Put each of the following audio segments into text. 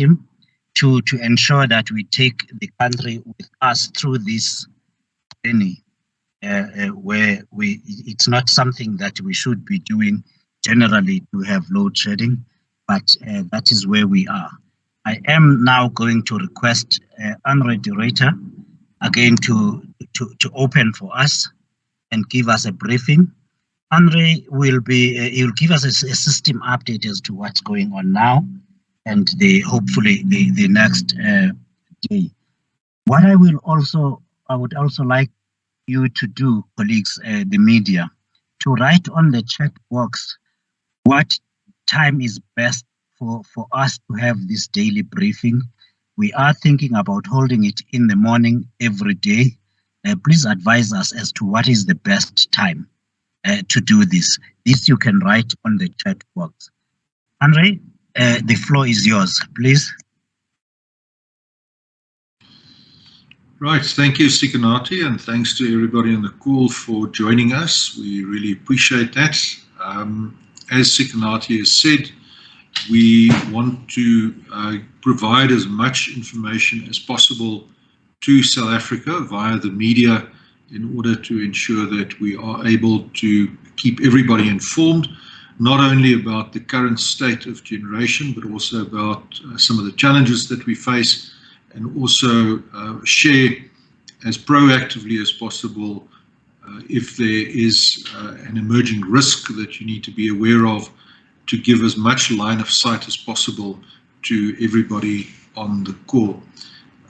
him to ensure that we take the country with us through this journey, where it's not something that we should be doing generally to have load shedding, but that is where we are. I am now going to request Andre Director again to open for us and give us a briefing. Andre will he'll give us a system update as to what's going on now and hopefully the next day. What I would also like you to do, colleagues, the media, to write on the chat box what time is best for us to have this daily briefing. We are thinking about holding it in the morning every day. Please advise us as to what is the best time to do this. This you can write on the chat box. Andre, the floor is yours, please. Right, thank you, Sikanati, and thanks to everybody on the call for joining us. We really appreciate that. As Sikanati has said, we want to provide as much information as possible to South Africa via the media in order to ensure that we are able to keep everybody informed, not only about the current state of generation, but also about some of the challenges that we face, and also share as proactively as possible if there is an emerging risk that you need to be aware of, to give as much line of sight as possible to everybody on the call.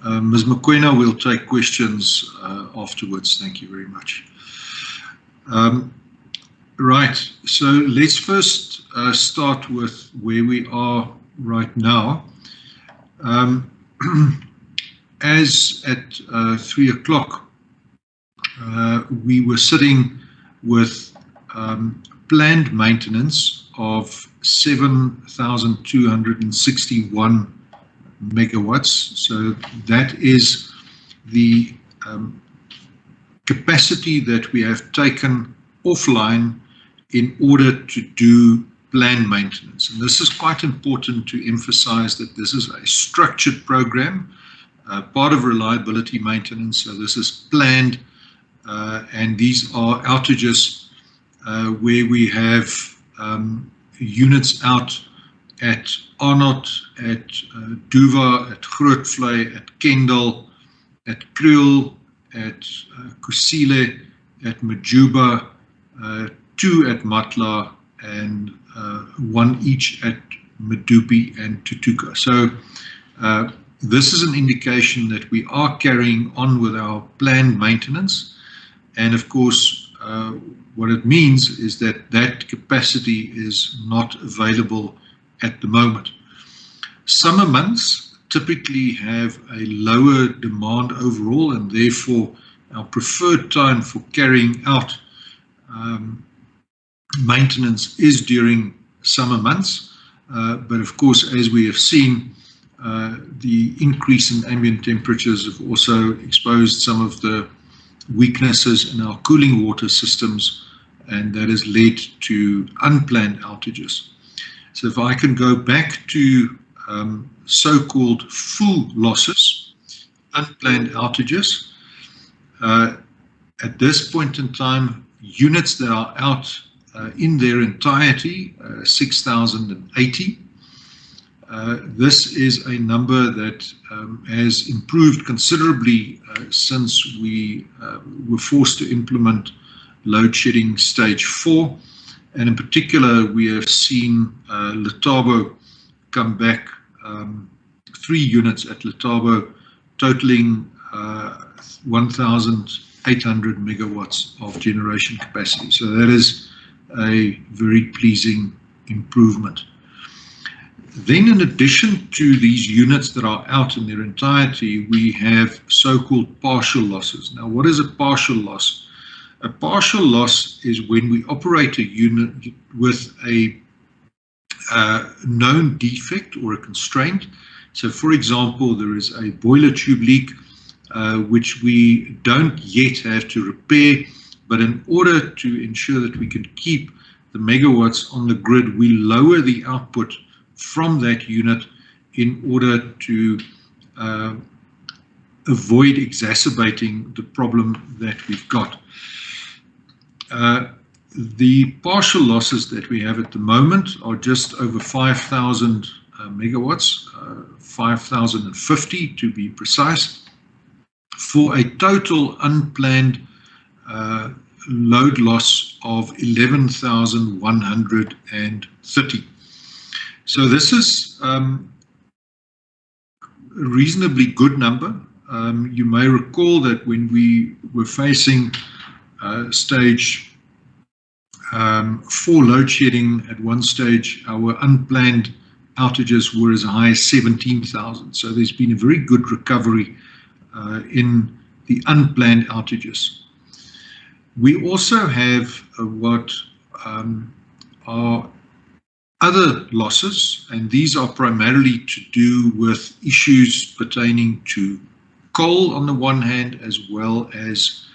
Ms. Mokoena will take questions afterwards. Thank you very much. Right, so let's first start with where we are right now. As at 3 o'clock, we were sitting with planned maintenance of 7,261 megawatts. So that is the capacity that we have taken offline in order to do planned maintenance. And this is quite important to emphasize that this is a structured program, part of reliability maintenance. So this is planned, and these are outages where we have units out at Arnott, at Duva, at Grootvlei, at Kendal, at Kriel, at Kusile, at Majuba, 2 at Matla, and 1 each at Medupi and Tutuka. So this is an indication that we are carrying on with our planned maintenance. And of course, what it means is that that capacity is not available at the moment. Summer months typically have a lower demand overall, and therefore our preferred time for carrying out maintenance is during summer months. But of course, as we have seen, the increase in ambient temperatures have also exposed some of the weaknesses in our cooling water systems, and that has led to unplanned outages. So if I can go back to so-called full losses, unplanned outages, at this point in time, units that are out in their entirety, 6,080. This is a number that has improved considerably since we were forced to implement load shedding stage 4. And in particular, we have seen Letabo come back, 3 units at Letabo, totaling 1,800 megawatts of generation capacity. So that is a very pleasing improvement. Then, in addition to these units that are out in their entirety, we have so-called partial losses. Now, what is a partial loss? A partial loss is when we operate a unit with a known defect or a constraint. So, for example, there is a boiler tube leak, which we don't yet have to repair, but in order to ensure that we can keep the megawatts on the grid, we lower the output from that unit in order to avoid exacerbating the problem that we've got. The partial losses that we have at the moment are just over 5,000 megawatts, 5,050 to be precise, for a total unplanned load loss of 11,130. So this is a reasonably good number. You may recall that when we were facing stage 4 load shedding at one stage, our unplanned outages were as high as 17,000. So there's been a very good recovery in the unplanned outages. We also have what are other losses, and these are primarily to do with issues pertaining to coal on the one hand, as well as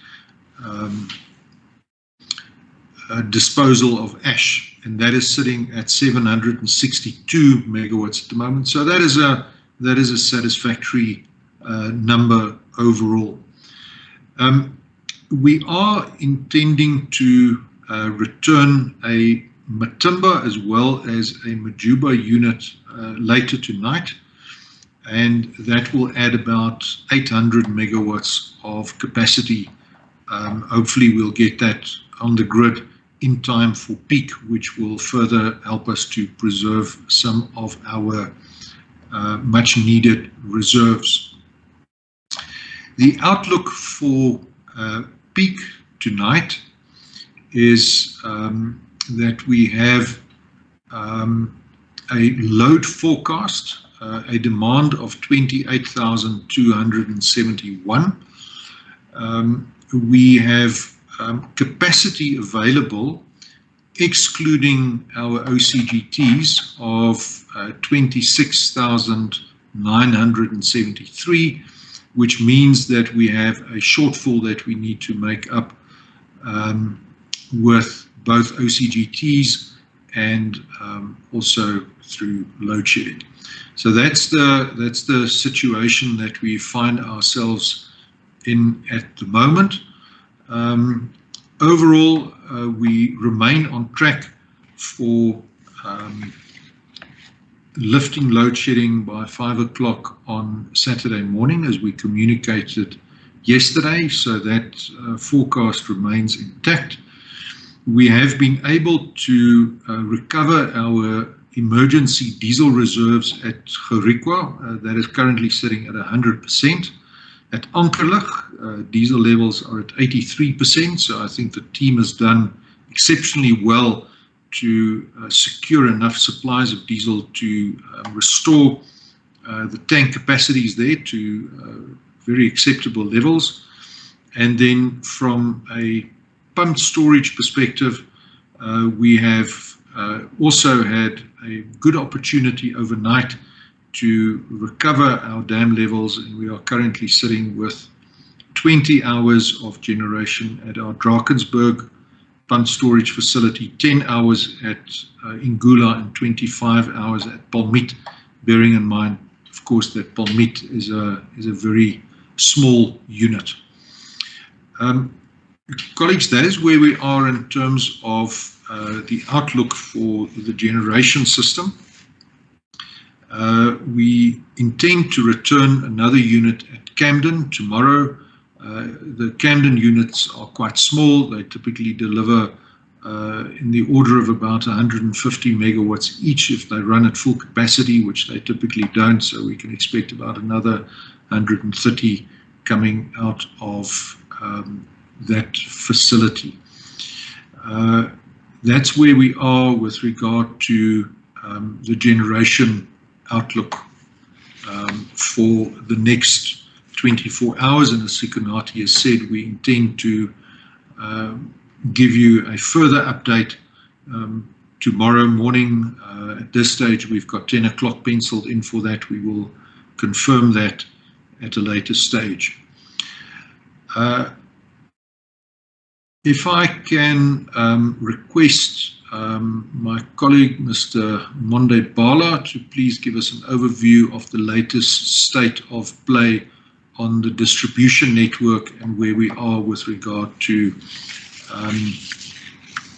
disposal of ash, and that is sitting at 762 megawatts at the moment. So that is a satisfactory number overall. We are intending to return a Matimba as well as a Majuba unit later tonight, and that will add about 800 megawatts of capacity. Hopefully we'll get that on the grid in time for peak, which will further help us to preserve some of our much needed reserves. The outlook for peak tonight is that we have a load forecast, a demand of 28,271. We have capacity available, excluding our OCGTs, of 26,973, which means that we have a shortfall that we need to make up with both OCGTs and also through load shedding. So that's the situation that we find ourselves in at the moment. Overall, we remain on track for lifting load shedding by 5 o'clock on Saturday morning, as we communicated yesterday, so that forecast remains intact. We have been able to recover our emergency diesel reserves at Gerikwa. That is currently sitting at 100%. At Ankerlig, diesel levels are at 83%, so I think the team has done exceptionally well to secure enough supplies of diesel to restore the tank capacities there to very acceptable levels. And then from a pumped storage perspective, we have also had a good opportunity overnight to recover our dam levels, and we are currently sitting with 20 hours of generation at our Drakensberg pumped storage facility, 10 hours at Ingula, and 25 hours at Palmit, bearing in mind, of course, that Palmit is a very small unit. Colleagues, that is where we are in terms of the outlook for the generation system. We intend to return another unit at Camden tomorrow. The Camden units are quite small. They typically deliver in the order of about 150 megawatts each if they run at full capacity, which they typically don't, so we can expect about another 130 coming out of that facility. That's where we are with regard to the generation outlook for the next 24 hours. And as Sikonati has said, we intend to give you a further update tomorrow morning. At this stage, we've got 10 o'clock penciled in for that. We will confirm that at a later stage. If I can request my colleague, Mr. Monde Bala, to please give us an overview of the latest state of play on the distribution network and where we are with regard to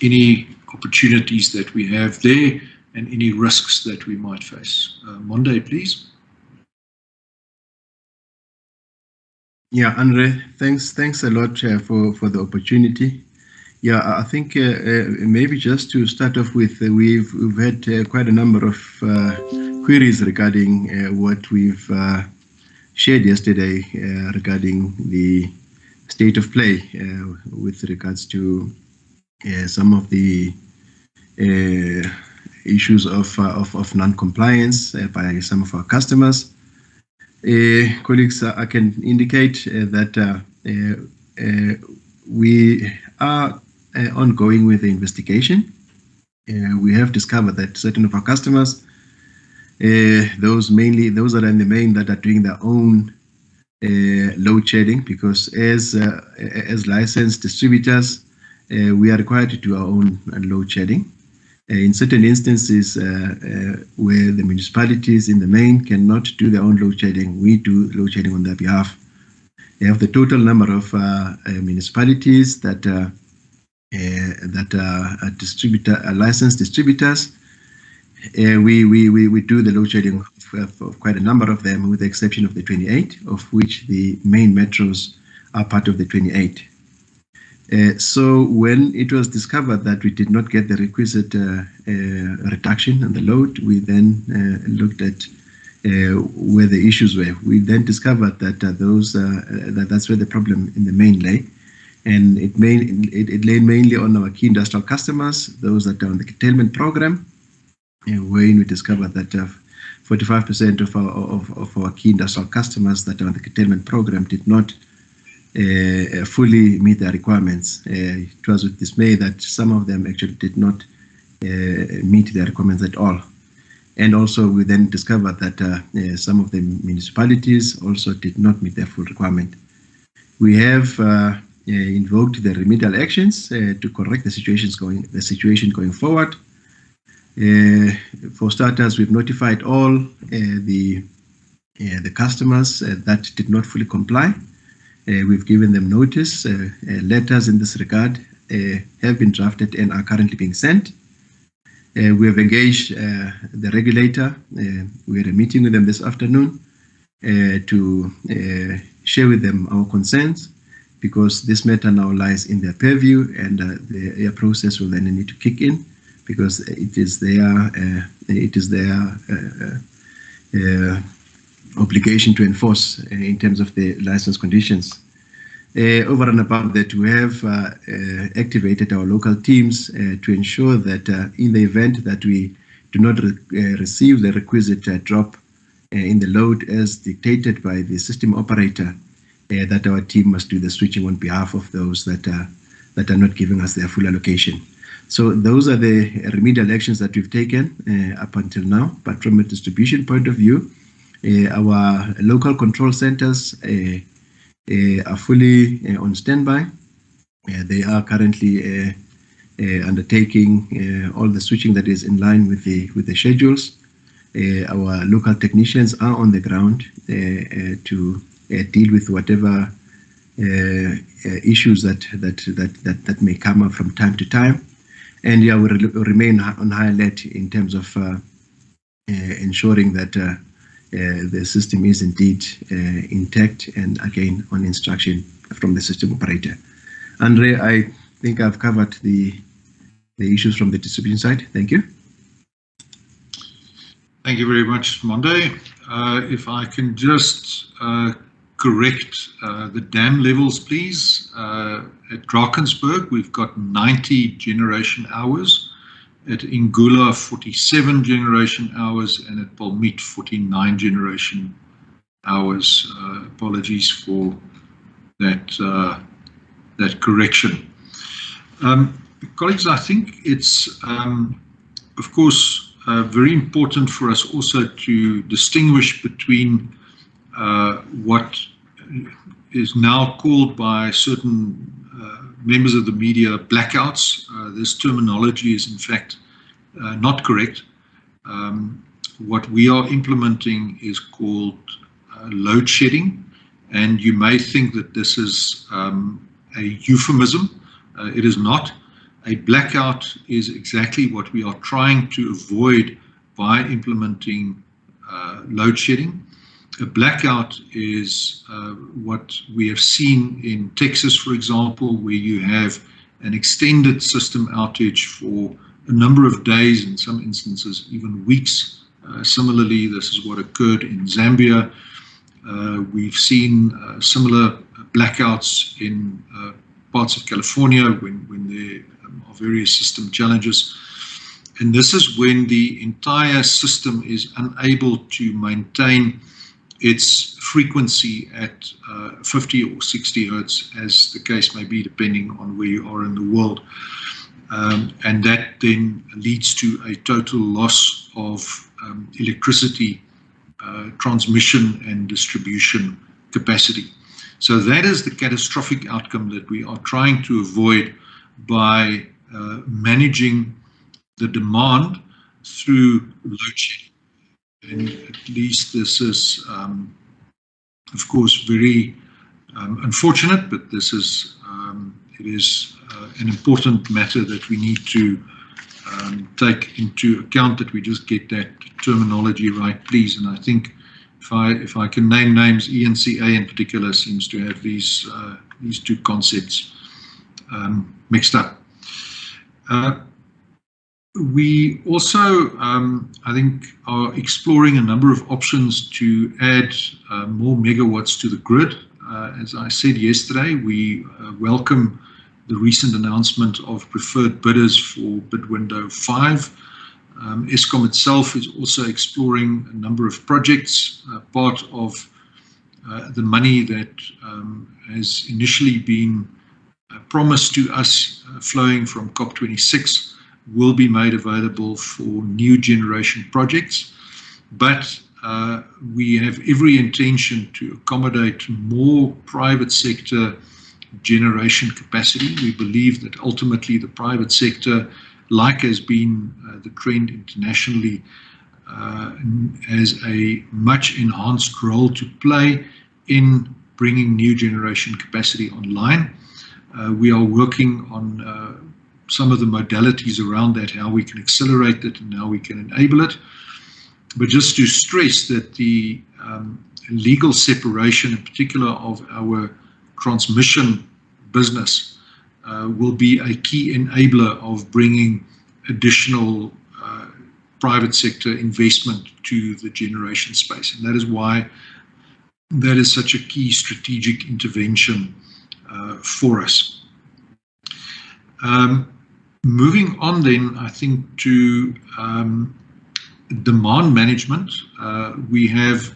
any opportunities that we have there and any risks that we might face. Monde, please. Yeah, Andre, thanks a lot for the opportunity. Yeah, I think maybe just to start off with, we've had quite a number of queries regarding what we've shared yesterday regarding the state of play with regards to some of the issues of non-compliance by some of our customers. Colleagues, I can indicate that we are ongoing with the investigation. We have discovered that certain of our customers, those that are in the main that are doing their own load shedding, because as licensed distributors, we are required to do our own load shedding. In certain instances where the municipalities in the main cannot do their own load shedding, we do load shedding on their behalf. We have the total number of municipalities that are licensed distributors. We do the load shedding of quite a number of them, with the exception of the 28, of which the main metros are part of the 28. So when it was discovered that we did not get the requisite reduction in the load, we then looked at where the issues were. We then discovered that that's where the problem in the main lay, and it lay mainly on our key industrial customers, those that are on the curtailment program, wherein we discovered that 45% of our key industrial customers that are on the curtailment program did not fully meet their requirements. It was with dismay that some of them actually did not meet their requirements at all. And also we then discovered that some of the municipalities also did not meet their full requirement. We have invoked the remedial actions to correct the situation going forward. For starters, we've notified all the customers that did not fully comply. We've given them notice. Letters in this regard have been drafted and are currently being sent. We have engaged the regulator. We had a meeting with them this afternoon to share with them our concerns, because this matter now lies in their purview, and their process will then need to kick in, because it is their obligation to enforce in terms of the license conditions. Over and above that, we have activated our local teams to ensure that in the event that we do not receive the requisite drop in the load as dictated by the system operator, that our team must do the switching on behalf of those that are not giving us their full allocation. So those are the remedial actions that we've taken up until now. But from a distribution point of view, our local control centers are fully on standby. They are currently undertaking all the switching that is in line with the schedules. Our local technicians are on the ground to deal with whatever issues that may come up from time to time. And yeah, we remain on high alert in terms of ensuring that the system is indeed intact and again on instruction from the system operator. Andre, I think I've covered the issues from the distribution side. Thank you. Thank you very much, Monde. If I can just correct the dam levels, please. At Drakensberg, we've got 90 generation hours. At Ingula, 47 generation hours, and at Palmit, 49 generation hours. Apologies for that correction. Colleagues, I think it's, of course, very important for us also to distinguish between what is now called by certain members of the media, blackouts. This terminology is in fact not correct. What we are implementing is called load shedding, and you may think that this is a euphemism. It is not. A blackout is exactly what we are trying to avoid by implementing load shedding. A blackout is what we have seen in Texas, for example, where you have an extended system outage for a number of days, in some instances even weeks. Similarly, this is what occurred in Zambia. We've seen similar blackouts in parts of California when there are various system challenges. And this is when the entire system is unable to maintain its frequency at 50 or 60 hertz, as the case may be, depending on where you are in the world. And that then leads to a total loss of electricity transmission and distribution capacity. So that is the catastrophic outcome that we are trying to avoid by managing the demand through load shedding. And at least this is, of course, very unfortunate, but this is it is an important matter that we need to take into account, that we just get that terminology right, please. And I think if I can name names, ENCA in particular seems to have these two concepts mixed up. We also, I think, are exploring a number of options to add more megawatts to the grid. As I said yesterday, we welcome the recent announcement of preferred bidders for bid window 5. Eskom itself is also exploring a number of projects. Part of the money that has initially been promised to us flowing from COP26 will be made available for new generation projects. But we have every intention to accommodate more private sector generation capacity. We believe that ultimately the private sector, like has been the trend internationally, has a much enhanced role to play in bringing new generation capacity online. We are working on some of the modalities around that, how we can accelerate it and how we can enable it. But just to stress that the legal separation, in particular of our transmission business, will be a key enabler of bringing additional private sector investment to the generation space. And that is why that is such a key strategic intervention for us. Moving on then, I think, to demand management. We have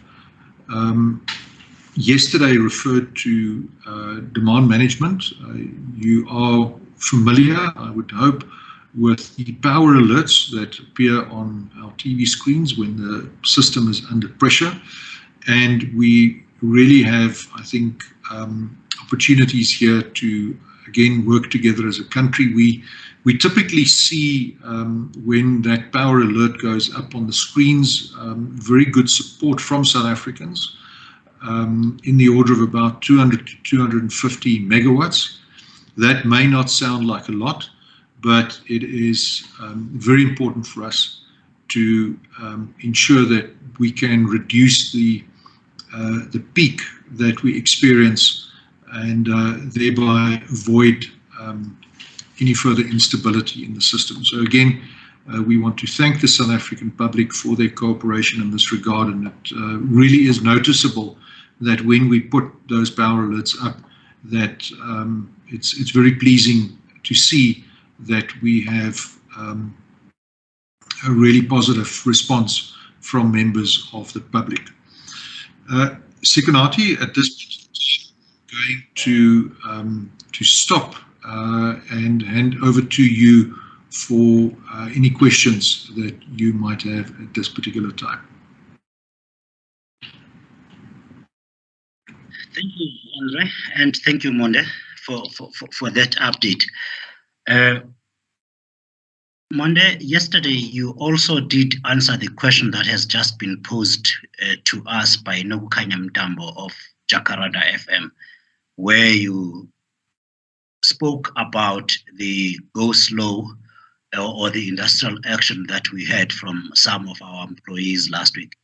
yesterday referred to demand management. You are familiar, I would hope, with the power alerts that appear on our TV screens when the system is under pressure. And we really have, I think, opportunities here to, again, work together as a country. We typically see when that power alert goes up on the screens, very good support from South Africans in the order of about 200 to 250 megawatts. That may not sound like a lot, but it is very important for us to ensure that we can reduce the peak that we experience and thereby avoid any further instability in the system. So again, we want to thank the South African public for their cooperation in this regard, and it really is noticeable that when we put those power alerts up, that it's very pleasing to see that we have a really positive response from members of the public. Sekonati, at this point, I'm going to stop and hand over to you for any questions that you might have at this particular time. Thank you, Andre, and thank you, Monde, for that update. Monday, yesterday, you also did answer the question that has just been posed to us by Nokukanya Mtambo of Jacaranda FM, where you spoke about the go slow or the industrial action that we had from some of our employees last week.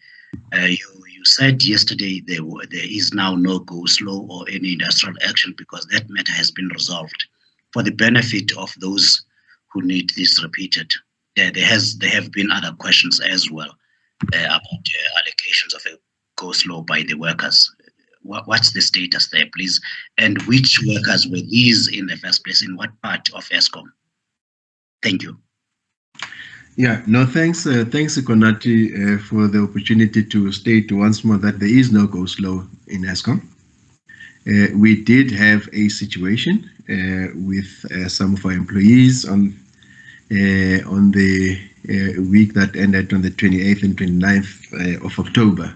You said yesterday there is now no go slow or any industrial action because that matter has been resolved for the benefit of those who need this repeated. There have been other questions as well about allocations of a go slow by the workers. What's the status there, please? And which workers were these in the first place? In what part of Eskom? Thank you. Yeah, no, thanks, Konati, for the opportunity to state once more that there is no go slow in Eskom. We did have a situation with some of our employees on the week that ended on the 28th and 29th of October.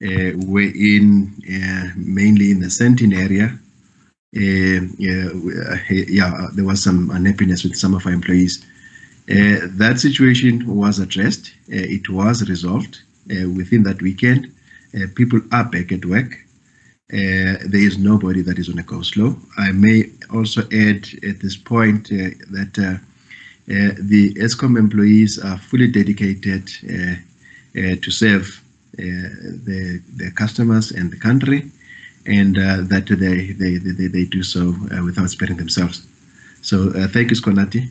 We're in mainly in the Sentin area. There was some unhappiness with some of our employees. That situation was addressed. It was resolved within that weekend. People are back at work. There is nobody that is on a go slow. I may also add at this point that the Eskom employees are fully dedicated to serve the customers and the country, and that they do so without sparing themselves. So thank you, Skonati.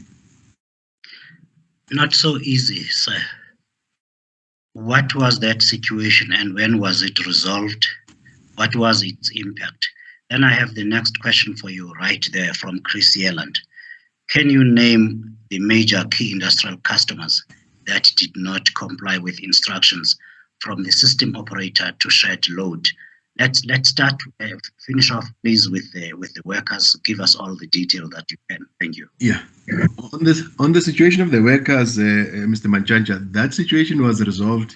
Not so easy, sir. What was that situation and when was it resolved? What was its impact? Then I have the next question for you right there from Chris Yeland. Can you name the major key industrial customers that did not comply with instructions from the system operator to shed load? Let's start, finish off, please, with the workers. Give us all the detail that you can. Thank you. Yeah. On the situation of the workers, Mr. Manjanja, that situation was resolved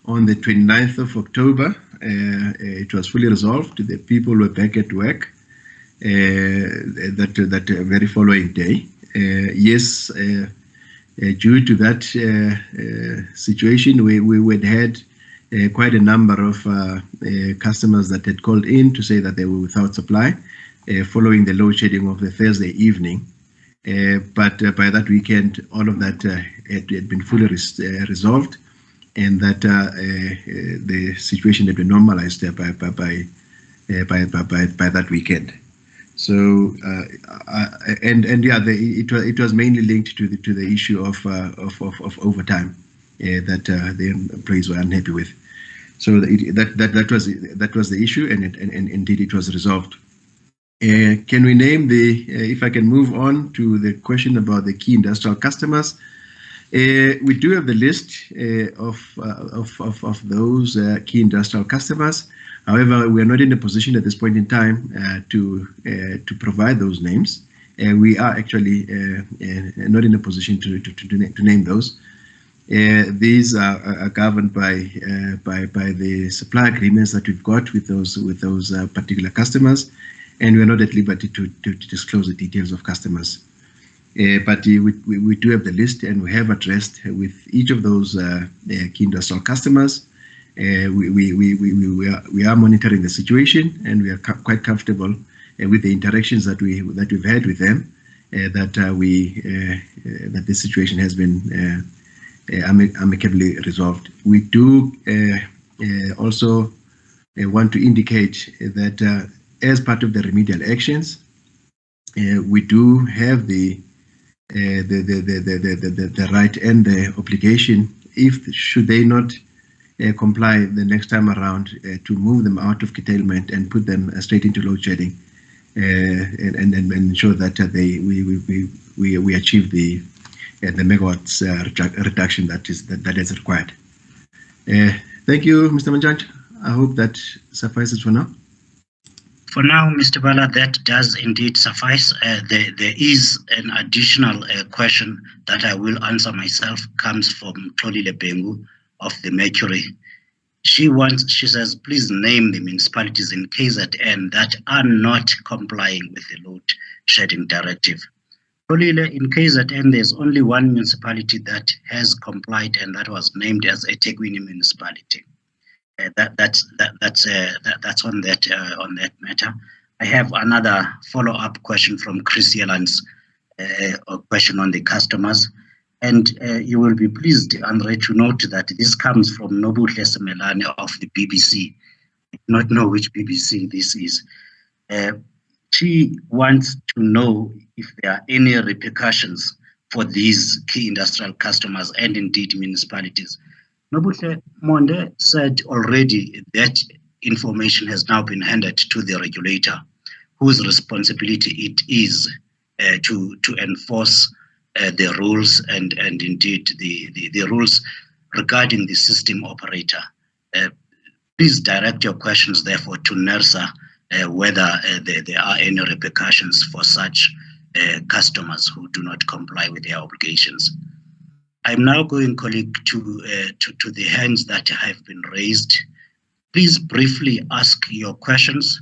on the 29th of October. It was fully resolved. The people were back at work that very following day. Yes, due to that situation, we had quite a number of customers that had called in to say that they were without supply following the load shedding of the Thursday evening. But by that weekend, all of that had been fully resolved, and that the situation had been normalized by that weekend. So it was mainly linked to the issue of overtime that the employees were unhappy with. So that was the issue, and indeed it was resolved. Can we name if I can move on to the question about the key industrial customers? We do have the list of those key industrial customers. However, we are not in a position at this point in time to provide those names. We are actually not in a position to name those. These are governed by the supply agreements that we've got with those particular customers, and we're not at liberty to disclose the details of customers. But we do have the list, and we have addressed with each of those key industrial customers. We are monitoring the situation, and we are quite comfortable with the interactions that we've had with them. That this situation has been amicably resolved. We do also want to indicate that as part of the remedial actions, we do have the right and the obligation, should they not comply the next time around, to move them out of curtailment and put them straight into load shedding, and ensure that we achieve the megawatts reduction that is required. Thank you, Mr. Manjanja. I hope that suffices for now. For now, Mr. Bala, that does indeed suffice. There is an additional question that I will answer myself, comes from Toli Lebengu of the Mercury. she says, please name the municipalities in KZN that are not complying with the load shedding directive. Kolile, in KZN, there's only one municipality that has complied, and that was named as eThekwini municipality. That's on that matter. I have another follow-up question from Chris Yelland's question on the customers. And you will be pleased, Andre, to note that this comes from Nobuhle Semelane of the BBC. I do not know which BBC this is. She wants to know if there are any repercussions for these key industrial customers and indeed municipalities. Nobuhle Monde said already that information has now been handed to the regulator, whose responsibility it is to enforce the rules and indeed the rules regarding the system operator. Please direct your questions therefore to NERSA whether there are any repercussions for such customers who do not comply with their obligations. I'm now going, colleague, to the hands that have been raised. Please briefly ask your questions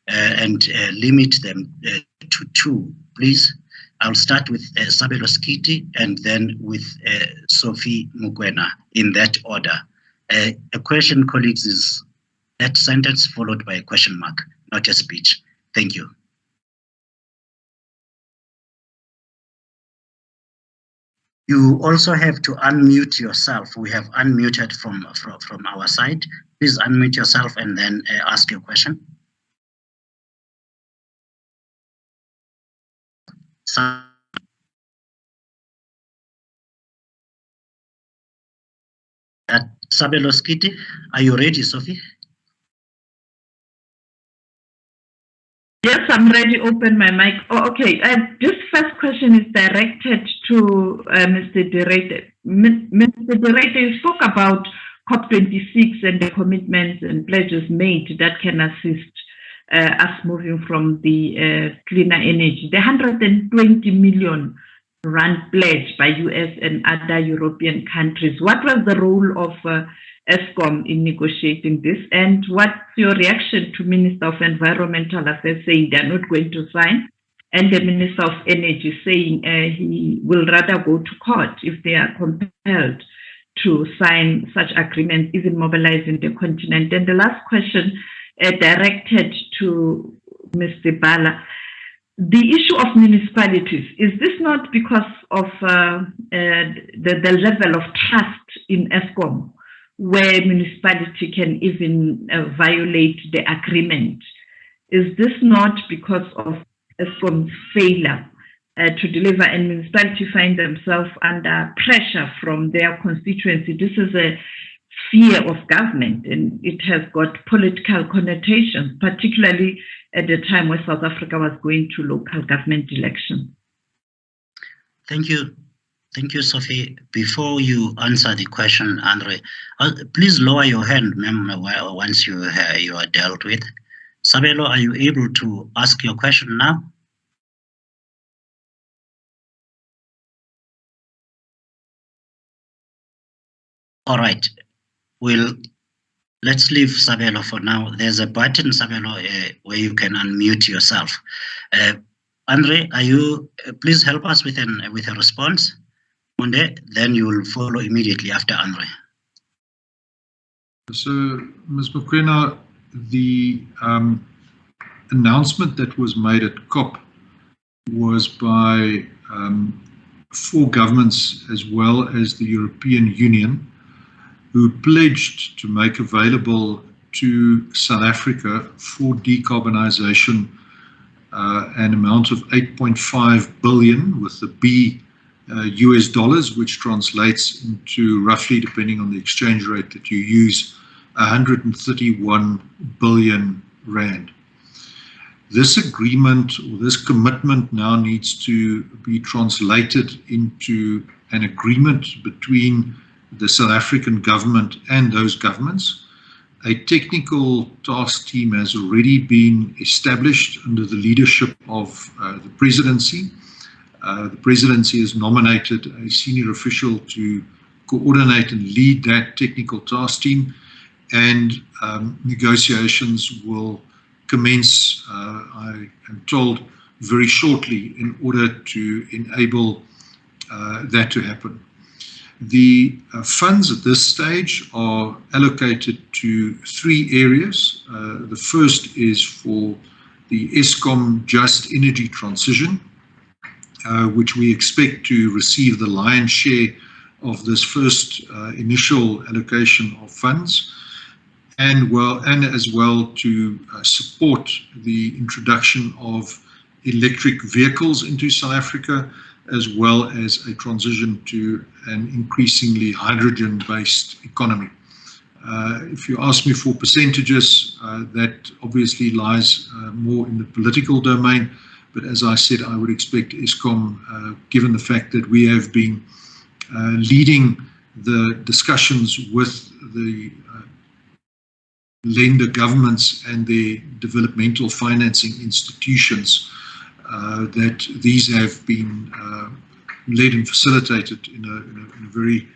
and limit them to two, please. I'll start with Sabelo Skiti and then with Sophie Mukwena in that order. A question, colleagues, is that sentence followed by a question mark, not a speech. Thank you. You also have to unmute yourself. We have unmuted from our side. Please unmute yourself and then ask your question. Sabelo Skiti, are you ready, Sophie? Yes, I'm ready. Open my mic. Oh, okay. This first question is directed to Mr. Director. Mr. Director, you spoke about COP26 and the commitments and pledges made that can assist us moving from the cleaner energy. The 120 million rand pledge by US and other European countries. What was the role of Eskom in negotiating this? And what's your reaction to Minister of Environmental Affairs saying they're not going to sign, and the Minister of Energy saying he will rather go to court if they are compelled to sign such agreements, even mobilizing the continent? And the last question directed to Mr. Bala. The issue of municipalities, is this not because of the level of trust in Eskom, where municipality can even violate the agreement? Is this not because of Eskom's failure to deliver, and municipality find themselves under pressure from their constituency? This is a fear of government, and it has got political connotations, particularly at the time where South Africa was going to local government elections. Thank you. Thank you, Sophie. Before you answer the question, Andre, please lower your hand, ma'am, once you are dealt with. Sabelo, are you able to ask your question now? All right. Let's leave Sabelo for now. There's a button, Sabelo, where you can unmute yourself. Andre, are you? Please help us with a response. Monde, then you will follow immediately after Andre. So, Ms. Mukwena, the announcement that was made at COP was by 4 governments as well as the European Union, who pledged to make available to South Africa for decarbonization an amount of 8.5 billion with the B US dollars, which translates into roughly, depending on the exchange rate that you use, 131 billion rand. This agreement or this commitment now needs to be translated into an agreement between the South African government and those governments. A technical task team has already been established under the leadership of the presidency. The presidency has nominated a senior official to coordinate and lead that technical task team. and negotiations will commence, I am told, very shortly in order to enable that to happen. The funds at this stage are allocated to 3 areas. The first is for the Eskom Just Energy Transition, which we expect to receive the lion's share of this first initial allocation of funds, and as well to support the introduction of electric vehicles into South Africa, as well as a transition to an increasingly hydrogen-based economy. If you ask me for percentages, that obviously lies more in the political domain, but as I said, I would expect Eskom, given the fact that we have been leading the discussions with the lender governments and the developmental financing institutions, that these have been led and facilitated in a very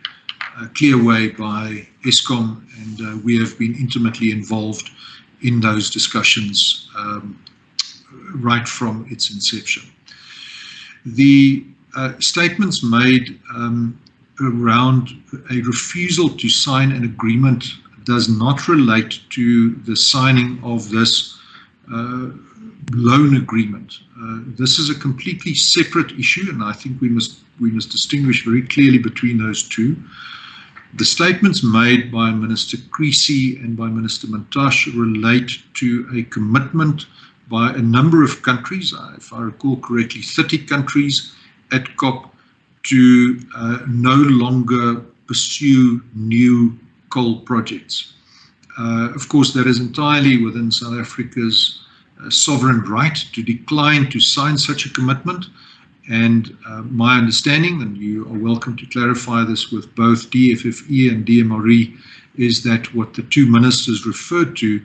clear way by Eskom, and we have been intimately involved in those discussions right from its inception. The statements made around a refusal to sign an agreement does not relate to the signing of this loan agreement. This is a completely separate issue, and I think we must distinguish very clearly between those two. The statements made by Minister Creasy and by Minister Mantashe relate to a commitment by a number of countries, if I recall correctly, 30 countries at COP, to no longer pursue new coal projects. Of course, that is entirely within South Africa's sovereign right to decline to sign such a commitment. And my understanding, and you are welcome to clarify this with both DFFE and DMRE, is that what the two ministers referred to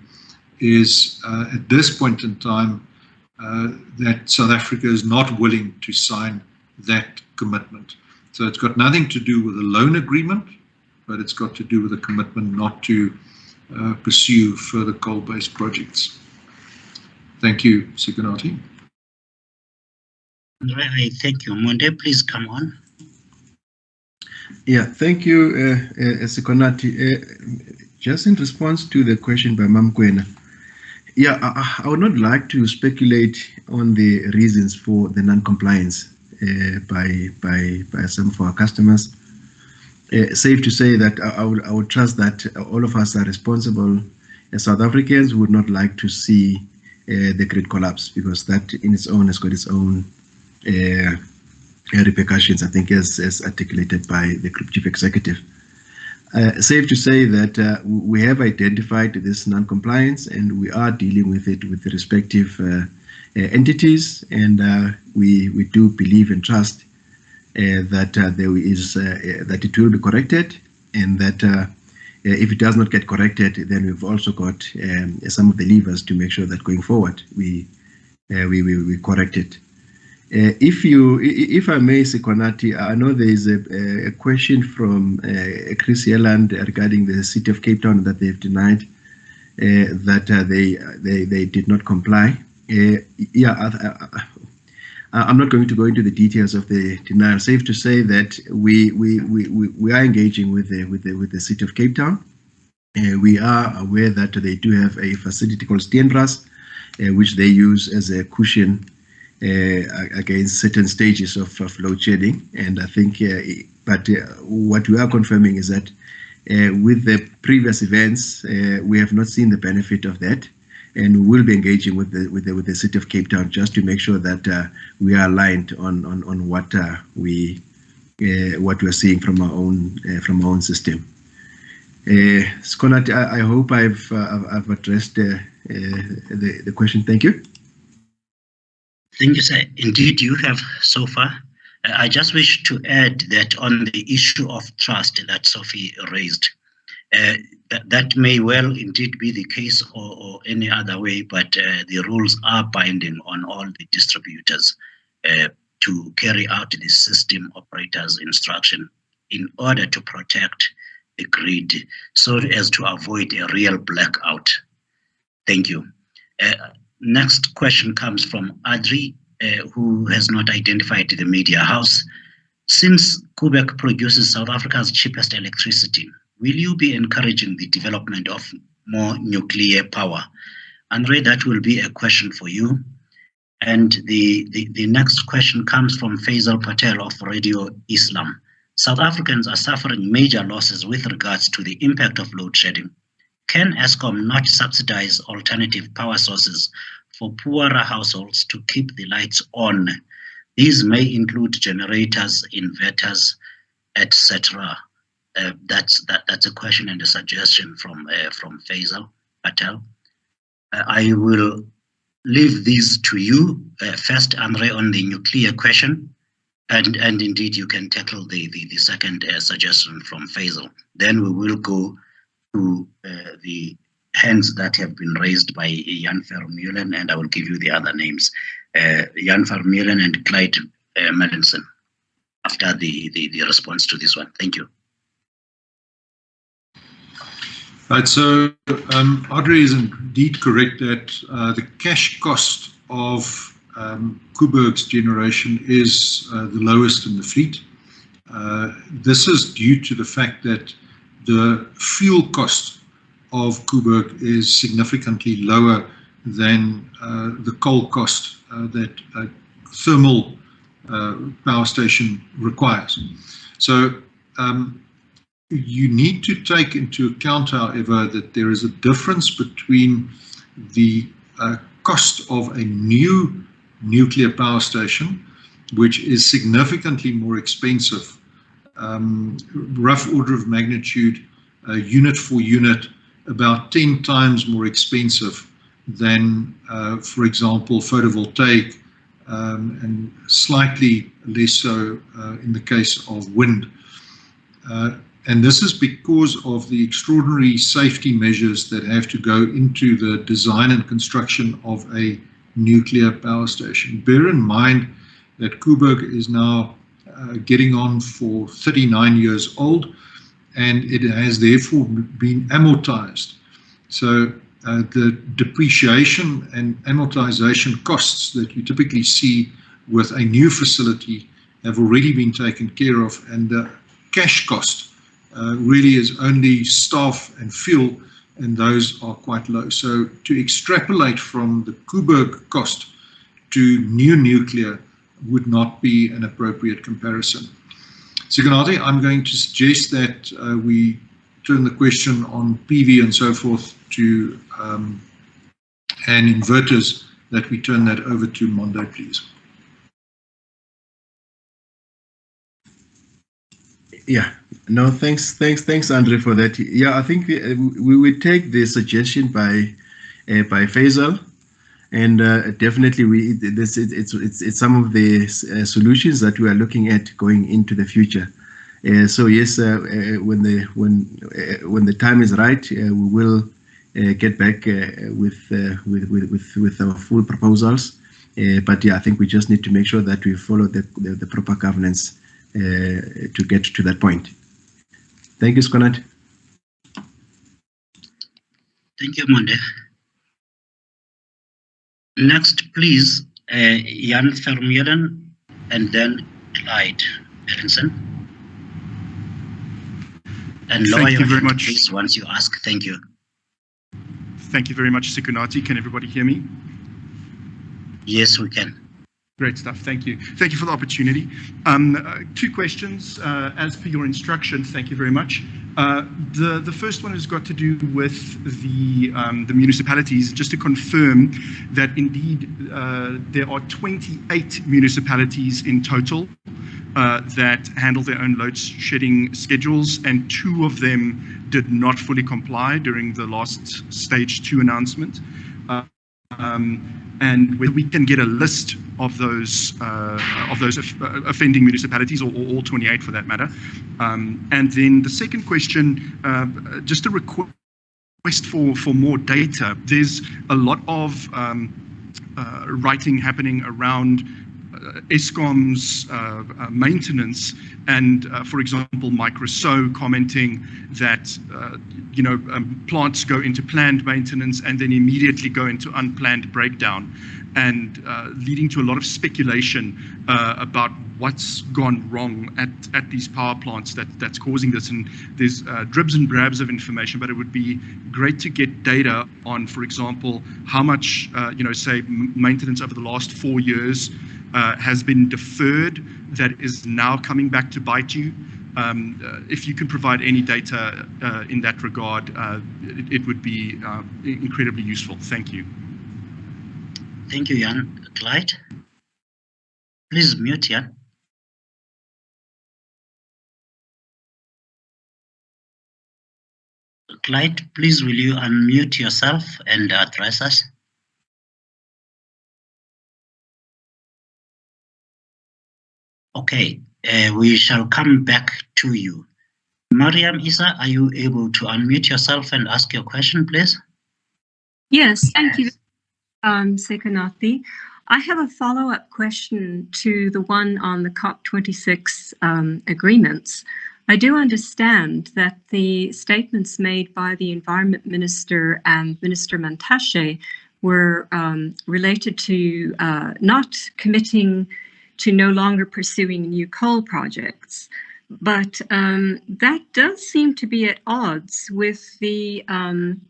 is at this point in time that South Africa is not willing to sign that commitment. So it's got nothing to do with a loan agreement, but it's got to do with a commitment not to pursue further coal-based projects. Thank you, Sekonati. Right, thank you. Monde, please come on. Yeah, thank you, Sekonati. Just in response to the question by Mamkwena, yeah, I would not like to speculate on the reasons for the non-compliance by some of our customers. Safe to say that I would trust that all of us are responsible. As South Africans would not like to see the grid collapse, because that in its own has got its own repercussions, I think, as articulated by the Group Chief Executive. Safe to say that we have identified this non-compliance and we are dealing with it with the respective entities, and we do believe and trust that there is that it will be corrected, and that if it does not get corrected, then we've also got some of the levers to make sure that going forward we correct it. If I may, Sekonati, I know there is a question from Chris Yelland regarding the City of Cape Town that they've denied that they did not comply. I'm not going to go into the details of the denial. Safe to say that we are engaging with the City of Cape Town. We are aware that they do have a facility called Steenras, which they use as a cushion against certain stages of load shedding. And I think, but what we are confirming is that with the previous events, we have not seen the benefit of that, and we'll be engaging with the City of Cape Town just to make sure that we are aligned on what we're seeing from our own system. Sekonati, I hope I've addressed the question. Thank you. Thank you, sir. Indeed, you have so far. I just wish to add that on the issue of trust that Sophie raised, that may well indeed be the case or any other way, but the rules are binding on all the distributors to carry out the system operator's instruction in order to protect grid so as to avoid a real blackout. Thank you. Next question comes from Adri, who has not identified the media house. Since Quebec produces South Africa's cheapest electricity, will you be encouraging the development of more nuclear power? Andre, that will be a question for you. And the next question comes from Faisal Patel of Radio Islam. South Africans are suffering major losses with regards to the impact of load shedding. Can Eskom not subsidize alternative power sources for poorer households to keep the lights on? These may include generators, inverters, etc. That's a question and a suggestion from Faisal Patel. I will leave these to you. First, Andre, on the nuclear question, and indeed you can tackle the second suggestion from Faisal. Then we will go to the hands that have been raised by Jan Vermeulen, and I will give you the other names, Jan Vermeulen and Clyde Melanson, after the response to this one. Thank you. Right, so Audrey is indeed correct that the cash cost of Koeberg's generation is the lowest in the fleet. This is due to the fact that the fuel cost of Koeberg is significantly lower than the coal cost that a thermal power station requires. So you need to take into account, however, that there is a difference between the cost of a new nuclear power station, which is significantly more expensive, rough order of magnitude, unit for unit, about 10 times more expensive than, for example, photovoltaic, and slightly less so in the case of wind. And this is because of the extraordinary safety measures that have to go into the design and construction of a nuclear power station. Bear in mind that Koeberg is now getting on for 39 years old, and it has therefore been amortized. So the depreciation and amortization costs that you typically see with a new facility have already been taken care of, and the cash cost really is only staff and fuel, and those are quite low. So to extrapolate from the Koeberg cost to new nuclear would not be an appropriate comparison. Siganati, I'm going to suggest that we turn the question on PV and so forth to and inverters, that we turn that over to Mondo, please. Yeah, no, thanks, Andre, for that. Yeah, I think we would take the suggestion by Faisal, and definitely it's some of the solutions that we are looking at going into the future. So yes, when the time is right, we will get back with our full proposals. But yeah, I think we just need to make sure that we follow the proper governance to get to that point. Thank you, Skonat. Thank you, Monde. Next, please, Jan Vermeulen and then Clyde Melanson. And lower your hand, please, once you ask. Thank you. Thank you very much, Sikunati. Can everybody hear me? Yes, we can. Great stuff. Thank you. Thank you for the opportunity. Two questions, as per your instruction. Thank you very much. The first one has got to do with the municipalities. Just to confirm that indeed there are 28 municipalities in total that handle their own load shedding schedules, and 2 of them did not fully comply during the last stage 2 announcement. And whether we can get a list of those offending municipalities, or all 28 for that matter. And then the second question, just a request for more data. There's a lot of writing happening around Eskom's maintenance, and for example, Microso commenting that plants go into planned maintenance and then immediately go into unplanned breakdown, and leading to a lot of speculation about what's gone wrong at these power plants that's causing this. And there's dribs and drabs of information, but it would be great to get data on, for example, how much, say, maintenance over the last 4 years has been deferred that is now coming back to bite you. If you can provide any data in that regard, it would be incredibly useful. Thank you. Thank you, Jan. Clyde? Please mute, Jan. Clyde, please will you unmute yourself and address us? Okay, we shall come back to you. Mariam Issa, are you able to unmute yourself and ask your question, please? Yes, thank you, Sekonathi. I have a follow-up question to the one on the COP26 agreements. I do understand that the statements made by the Environment Minister and Minister Mantashe were related to not committing to no longer pursuing new coal projects. But that does seem to be at odds with the aim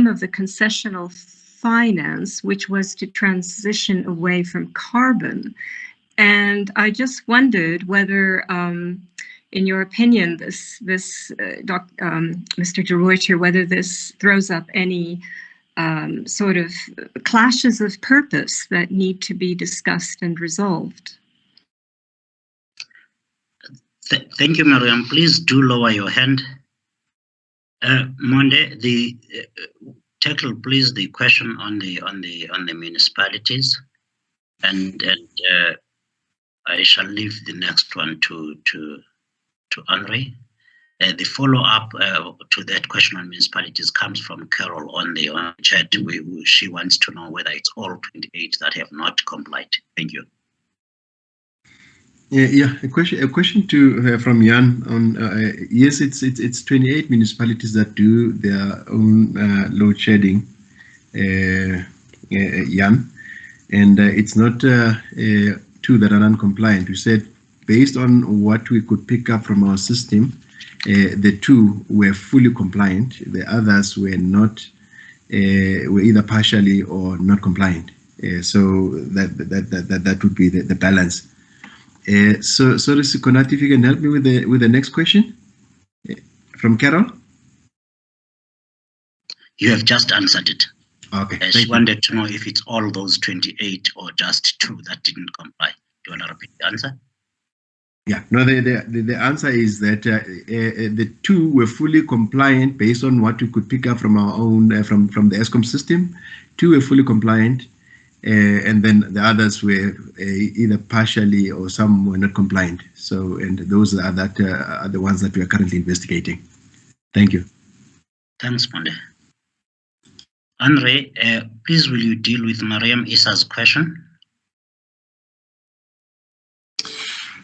of the concessional finance, which was to transition away from carbon. And I just wondered whether, in your opinion, Mr. de Ruyter, whether this throws up any sort of clashes of purpose that need to be discussed and resolved. Thank you, Mariam. Please do lower your hand. Monde, tackle please the question on the municipalities, and I shall leave the next one to Andre. The follow-up to that question on municipalities comes from Carol on the chat. She wants to know whether it's all 28 that have not complied. Thank you. Yeah. A question to from Jan on yes, it's 28 municipalities that do their own load shedding, Jan, and it's not 2 that are non-compliant. We said based on what we could pick up from our system, the 2 were fully compliant. The others were not, were either partially or not compliant. So that would be the balance. So Sekonathi, if you can help me with the next question from Carol. You have just answered it. Okay. I just wanted to know if it's all those 28 or just 2 that didn't comply. Do you want to repeat the answer? Yeah. No. The answer is that the 2 were fully compliant based on what we could pick up from our own from the Eskom system. 2 were fully compliant. And then the others were either partially or some were not compliant. So, and those are the ones that we are currently investigating. Thank you. Thanks, Monde. Andre, please will you deal with Mariam Issa's question?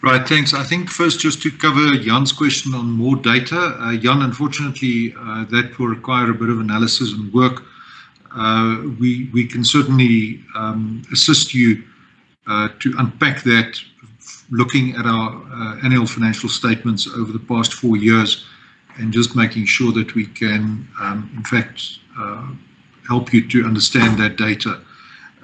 Right, thanks. I think first just to cover Jan's question on more data. Jan, unfortunately, that will require a bit of analysis and work. We can certainly assist you to unpack that, looking at our annual financial statements over the past 4 years and just making sure that we can, in fact, help you to understand that data.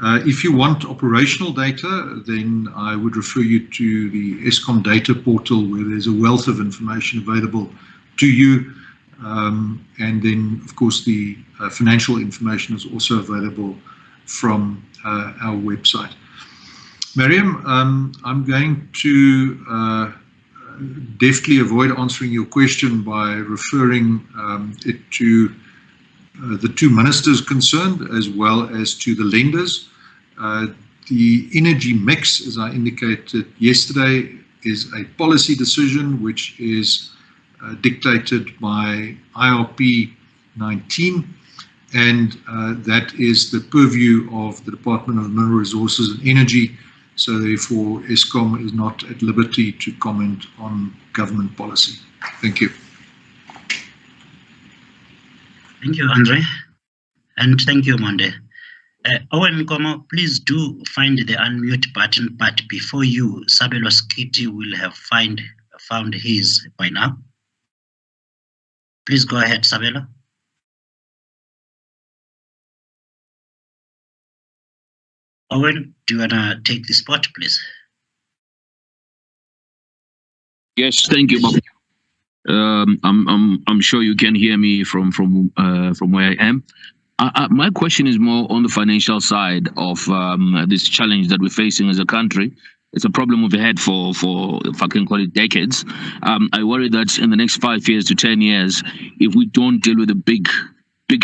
If you want operational data, then I would refer you to the Eskom data portal, where there's a wealth of information available to you. And then, of course, the financial information is also available from our website. Mariam, I'm going to deftly avoid answering your question by referring it to the 2 ministers concerned, as well as to the lenders. The energy mix, as I indicated yesterday, is a policy decision which is dictated by IRP 19, and that is the purview of the Department of Mineral Resources and Energy. So therefore, Eskom is not at liberty to comment on government policy. Thank you. Thank you, Andre. And thank you, Monde. Owen Nkomo, please do find the unmute button, but before you, Sabelo Skiti will have found his by now. Please go ahead, Sabelo. Owen, do you want to take the spot, please? Yes, thank you, Bob. I'm sure you can hear me from where I am. My question is more on the financial side of this challenge that we're facing as a country. It's a problem we've had for if I can call it decades. I worry that in the next 5 years to 10 years, if we don't deal with the big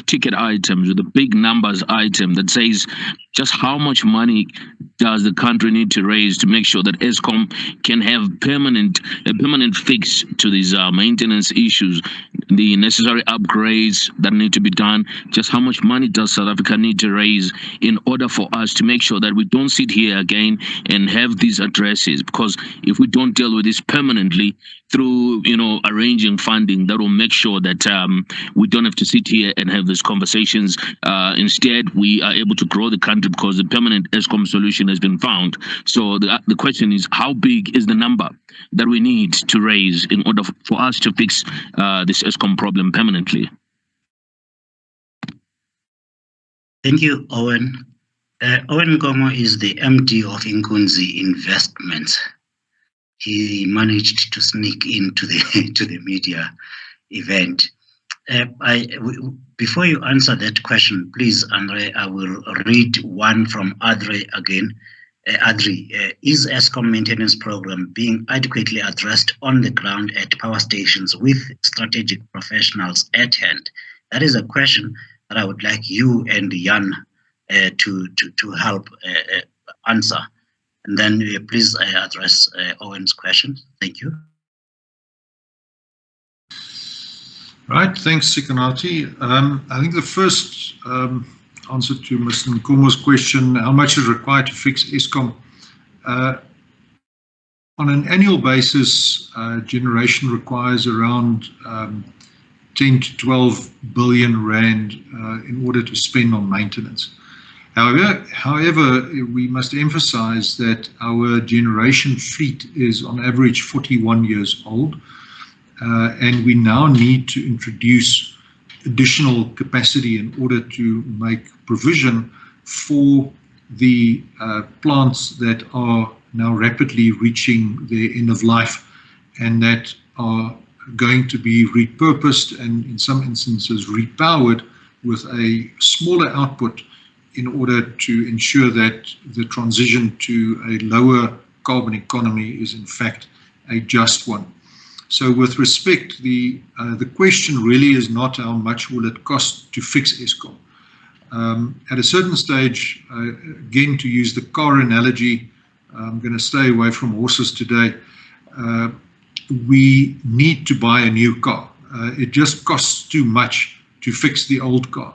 ticket items, with the big numbers item that says just how much money does the country need to raise to make sure that Eskom can have a permanent fix to these maintenance issues, the necessary upgrades that need to be done. Just how much money does South Africa need to raise in order for us to make sure that we don't sit here again and have these addresses? Because if we don't deal with this permanently through, arranging funding, that will make sure that we don't have to sit here and have these conversations. Instead, we are able to grow the country because the permanent Eskom solution has been found. So the question is, how big is the number that we need to raise in order for us to fix this Eskom problem permanently? Thank you, Owen. Owen Nkomo is the MD of Inkunzi Investments. He managed to sneak into the media event. Before you answer that question, please, Andre, I will read one from Adri again. Adri, is Eskom maintenance program being adequately addressed on the ground at power stations with strategic professionals at hand? That is a question that I would like you and Jan to help answer. And then please address Owen's question. Thank you. Right, thanks, Sikanati. I think the first answer to Mr. Nkomo's question, how much is required to fix Eskom? On an annual basis, generation requires around 10 to 12 billion rand in order to spend on maintenance. However, we must emphasize that our generation fleet is on average 41 years old. And we now need to introduce additional capacity in order to make provision for the plants that are now rapidly reaching their end of life and that are going to be repurposed and in some instances repowered with a smaller output in order to ensure that the transition to a lower carbon economy is in fact a just one. So with respect, the question really is not how much will it cost to fix Eskom. At a certain stage, again, to use the car analogy, I'm going to stay away from horses today. We need to buy a new car. It just costs too much to fix the old car.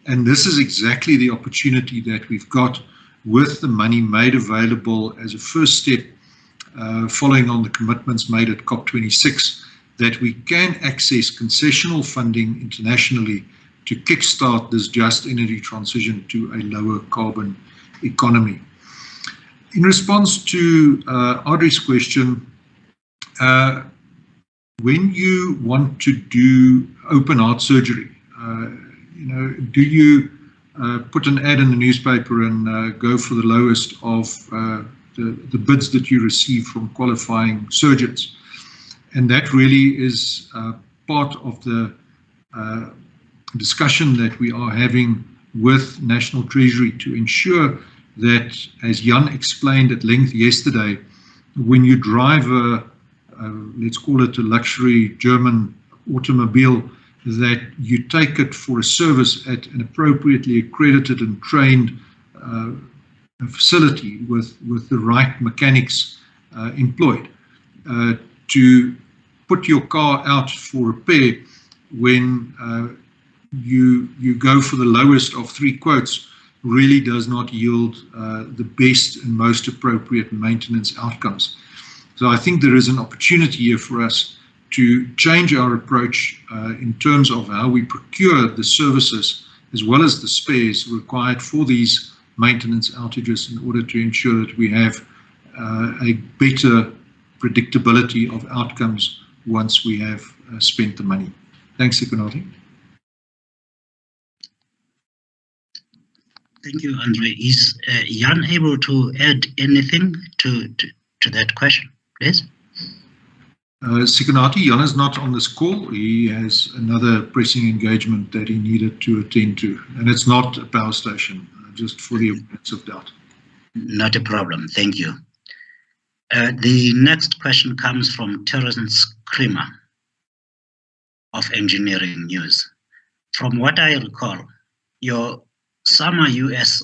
And this is exactly the opportunity that we've got with the money made available as a first step following on the commitments made at COP26, that we can access concessional funding internationally to kickstart this just energy transition to a lower carbon economy. In response to Audrey's question, when you want to do open heart surgery, do you put an ad in the newspaper and go for the lowest of the bids that you receive from qualifying surgeons? And that really is part of the discussion that we are having with National Treasury to ensure that, as Jan explained at length yesterday, when you drive let's call it a luxury German automobile, that you take it for a service at an appropriately accredited and trained facility with the right mechanics employed to put your car out for repair when you go for the lowest of three quotes really does not yield the best and most appropriate maintenance outcomes. So I think there is an opportunity here for us to change our approach in terms of how we procure the services as well as the spares required for these maintenance outages in order to ensure that we have a better predictability of outcomes once we have spent the money. Thanks, Sekonati. Thank you, Andre. Is Jan able to add anything to that question, please? Sekonati, Jan is not on this call. He has another pressing engagement that he needed to attend to, and it's not a power station, just for the avoidance of doubt. Not a problem. Thank you. The next question comes from Terence Creamer of Engineering News. From what I recall, your summer US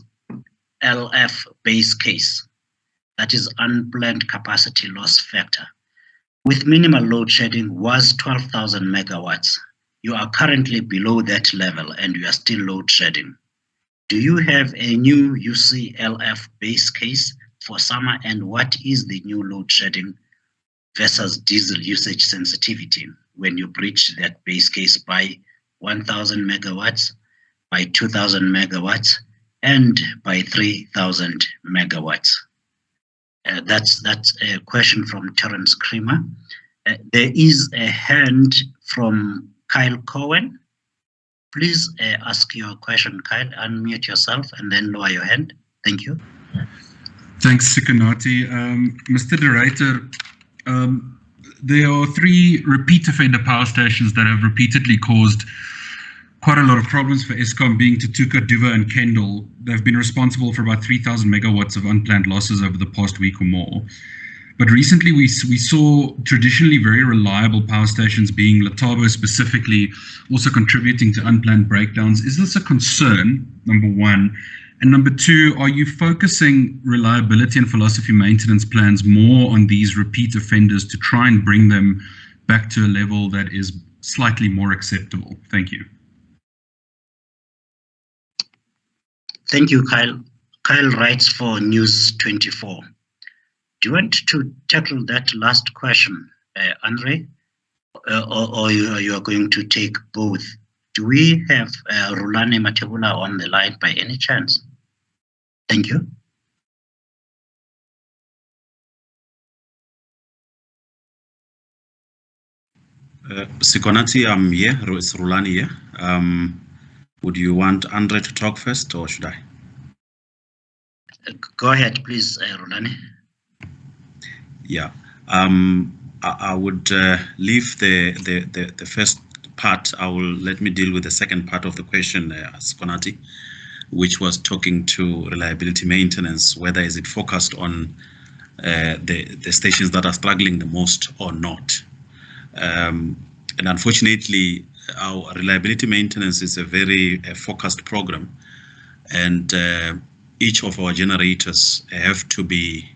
LF base case, that is unplanned capacity loss factor, with minimal load shedding was 12,000 megawatts. You are currently below that level and you are still load shedding. Do you have a new UCLF base case for summer, and what is the new load shedding versus diesel usage sensitivity when you breach that base case by 1,000 megawatts, by 2,000 megawatts, and by 3,000 megawatts? That's a question from Terence Creamer. There is a hand from Kyle Cohen. Please ask your question, Kyle. Unmute yourself and then lower your hand. Thank you. Thanks, Sekonati. Mr. Director, there are 3 repeat offender power stations that have repeatedly caused quite a lot of problems for Eskom, being Tutuka, Duva, and Kendall. They've been responsible for about 3,000 megawatts of unplanned losses over the past week or more. But recently we saw traditionally very reliable power stations, being Letabo specifically, also contributing to unplanned breakdowns. Is this a concern, number one? And number two, are you focusing reliability and philosophy maintenance plans more on these repeat offenders to try and bring them back to a level that is slightly more acceptable? Thank you. Thank you, Kyle. Kyle writes for News 24. Do you want to tackle that last question, Andre, or you are going to take both? Do we have Rulani Matebula on the line by any chance? Thank you. Sekonati, I'm here. It's Rulani here. Would you want Andre to talk first, or should I? Go ahead, please, Rulani. Yeah, I would leave the first part. Let me deal with the second part of the question, Sekonati, which was talking to reliability maintenance, whether is it focused on the stations that are struggling the most or not. And unfortunately, our reliability maintenance is a very focused program, and each of our generators have to be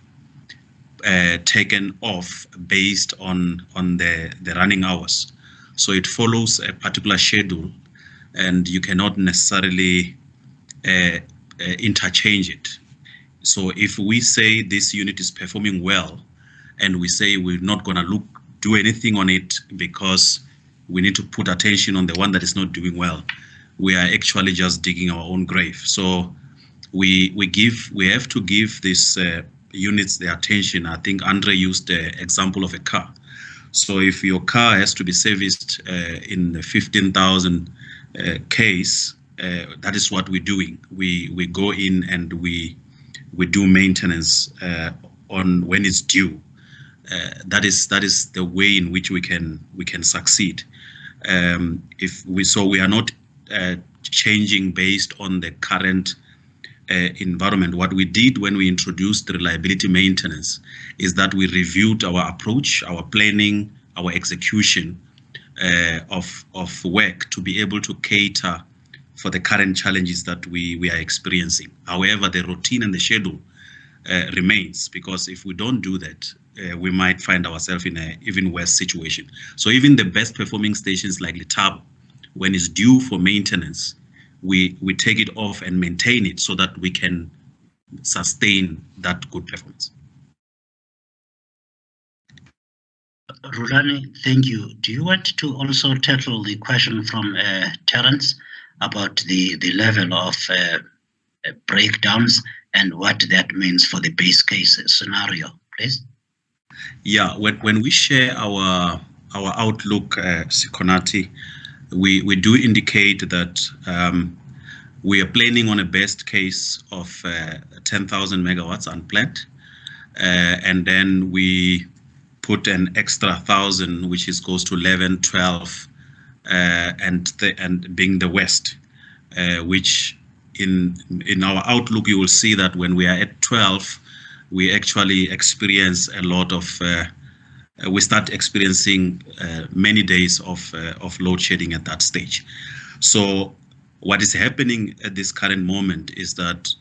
taken off based on the running hours. So it follows a particular schedule, and you cannot necessarily interchange it. So if we say this unit is performing well, and we say we're not going to do anything on it because we need to put attention on the one that is not doing well, we are actually just digging our own grave. So we have to give these units the attention. I think Andre used the example of a car. So if your car has to be serviced in the 15,000 case, that is what we're doing. We go in and we do maintenance on when it's due. That is the way in which we can succeed. We are not changing based on the current environment. What we did when we introduced reliability maintenance is that we reviewed our approach, our planning, our execution of work to be able to cater for the current challenges that we are experiencing. However, the routine and the schedule remains, because if we don't do that, we might find ourselves in an even worse situation. So even the best performing stations like Letabo, when it's due for maintenance, we take it off and maintain it so that we can sustain that good performance. Rulani, thank you. Do you want to also tackle the question from Terence about the level of breakdowns and what that means for the base case scenario, please? Yeah, when we share our outlook, Sikonati, we do indicate that we are planning on a best case of 10,000 megawatts unplanned, and then we put an extra 1,000, which goes to 11, 12, and being the West, which in our outlook you will see that when we are at 12, we actually experience a lot of. We start experiencing many days of load shedding at that stage. So what is happening at this current moment is that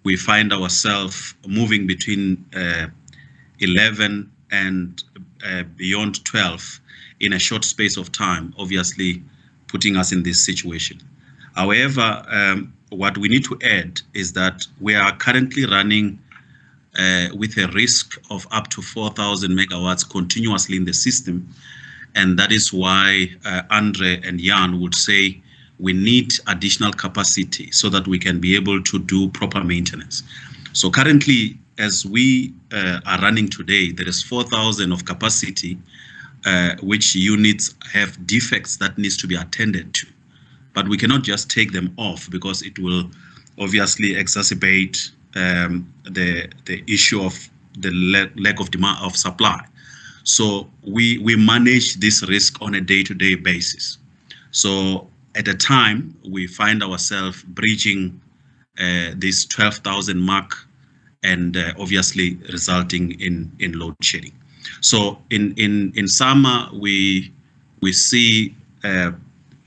we find ourselves moving between 11 and beyond 12 in a short space of time, obviously putting us in this situation. However, what we need to add is that we are currently running with a risk of up to 4,000 megawatts continuously in the system. And that is why Andre and Jan would say we need additional capacity so that we can be able to do proper maintenance. So currently, as we are running today, there is 4,000 of capacity, which units have defects that needs to be attended to. But we cannot just take them off because it will obviously exacerbate the issue of the lack of demand of supply. So we manage this risk on a day-to-day basis. So at a time, we find ourselves breaching this 12,000 mark and obviously resulting in load shedding. So in summer, we see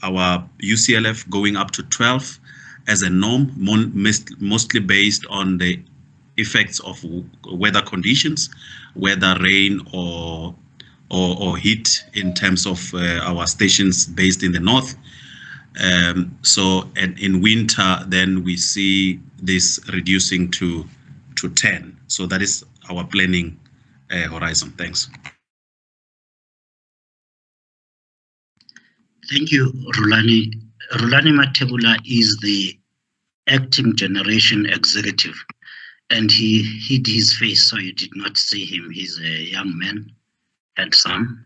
our UCLF going up to 12 as a norm, mostly based on the effects of weather conditions, whether rain or heat in terms of our stations based in the north. So in winter, then we see this reducing to 10. So that is our planning horizon. Thanks. Thank you, Rulani. Rulani Matebula is the acting generation executive, and he hid his face, so you did not see him. He's a young man, handsome.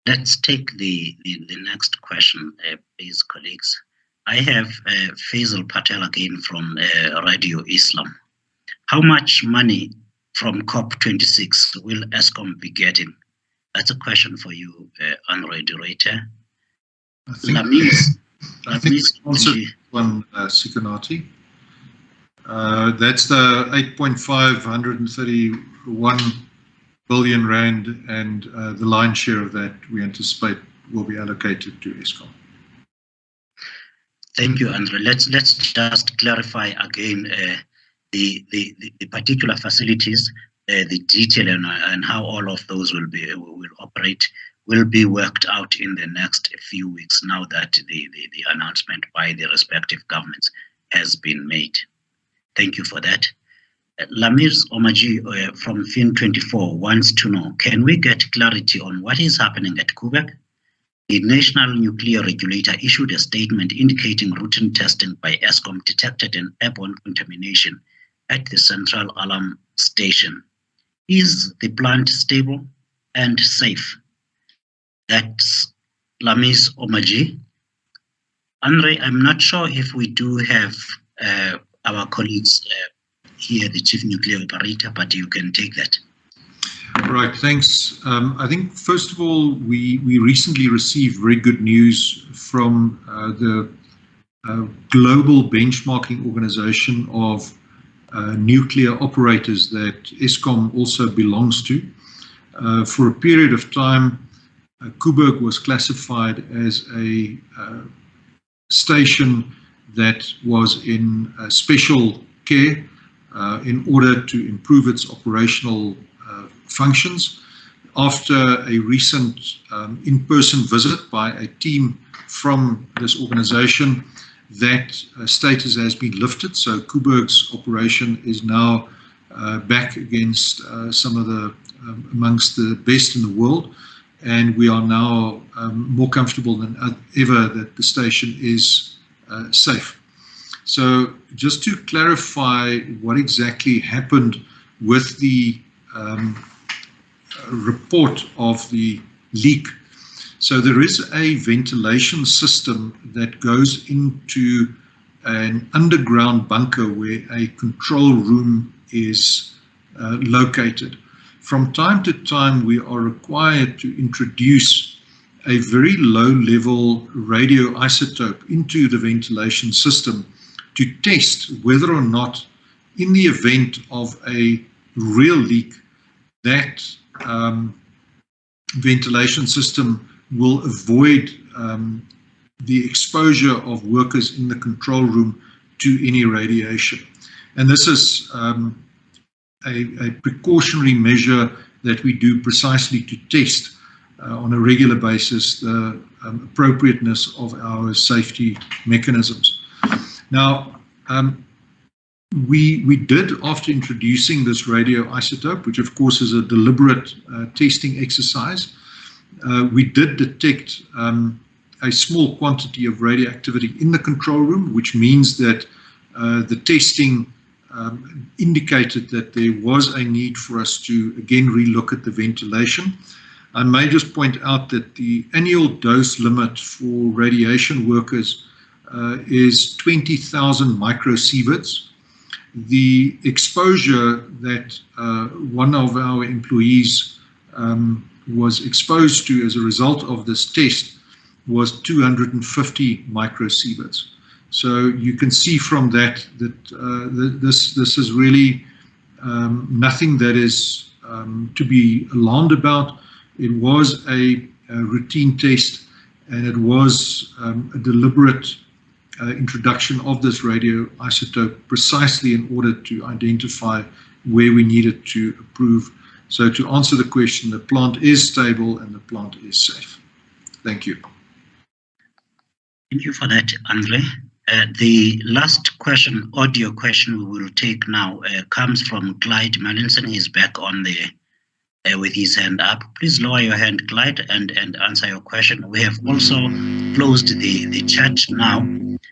Let's take the next question, please, colleagues. I have Faisal Patel again from Radio Islam. How much money from COP26 will Eskom be getting? That's a question for you, Honorary Director. I think also one, Sikonati. That's the 8.531 billion rand, and the lion's share of that we anticipate will be allocated to Eskom. Thank you, Andre. Let's just clarify again the particular facilities, the detail and how all of those will operate will be worked out in the next few weeks now that the announcement by the respective governments has been made. Thank you for that. Lamirs Omaji from Fin24 wants to know, can we get clarity on what is happening at Quebec? The National Nuclear Regulator issued a statement indicating routine testing by Eskom detected an airborne contamination at the Central Alarm Station. Is the plant stable and safe? That's Lamis Omaji. Andre, I'm not sure if we do have our colleagues here, the Chief Nuclear Operator, but you can take that. Right, thanks. I think, first of all, we recently received very good news from the global benchmarking organization of nuclear operators that Eskom also belongs to. For a period of time, Koeberg was classified as a station that was in special care in order to improve its operational functions. After a recent in-person visit by a team from this organization, that status has been lifted. So Koeberg's operation is now back against some of the amongst the best in the world, and we are now more comfortable than ever that the station is safe. So just to clarify what exactly happened with the report of the leak. So there is a ventilation system that goes into an underground bunker where a control room is located. From time to time, we are required to introduce a very low-level radioisotope into the ventilation system to test whether or not, in the event of a real leak, that ventilation system will avoid the exposure of workers in the control room to any radiation. And this is a precautionary measure that we do precisely to test on a regular basis the appropriateness of our safety mechanisms. Now, we did, after introducing this radioisotope, which of course is a deliberate testing exercise, we did detect a small quantity of radioactivity in the control room, which means that the testing indicated that there was a need for us to again relook at the ventilation. I may just point out that the annual dose limit for radiation workers is 20,000 microsieverts. The exposure that one of our employees was exposed to as a result of this test was 250 microsieverts. So you can see from that that this is really nothing that is to be alarmed about. It was a routine test, and it was a deliberate introduction of this radioisotope precisely in order to identify where we needed to improve. So to answer the question, the plant is stable and the plant is safe. Thank you. Thank you for that, Andre. The last question, audio question we will take now comes from Clyde Mallinson. He's back on the with his hand up. Please lower your hand, Clyde, and answer your question. We have also closed the chat now,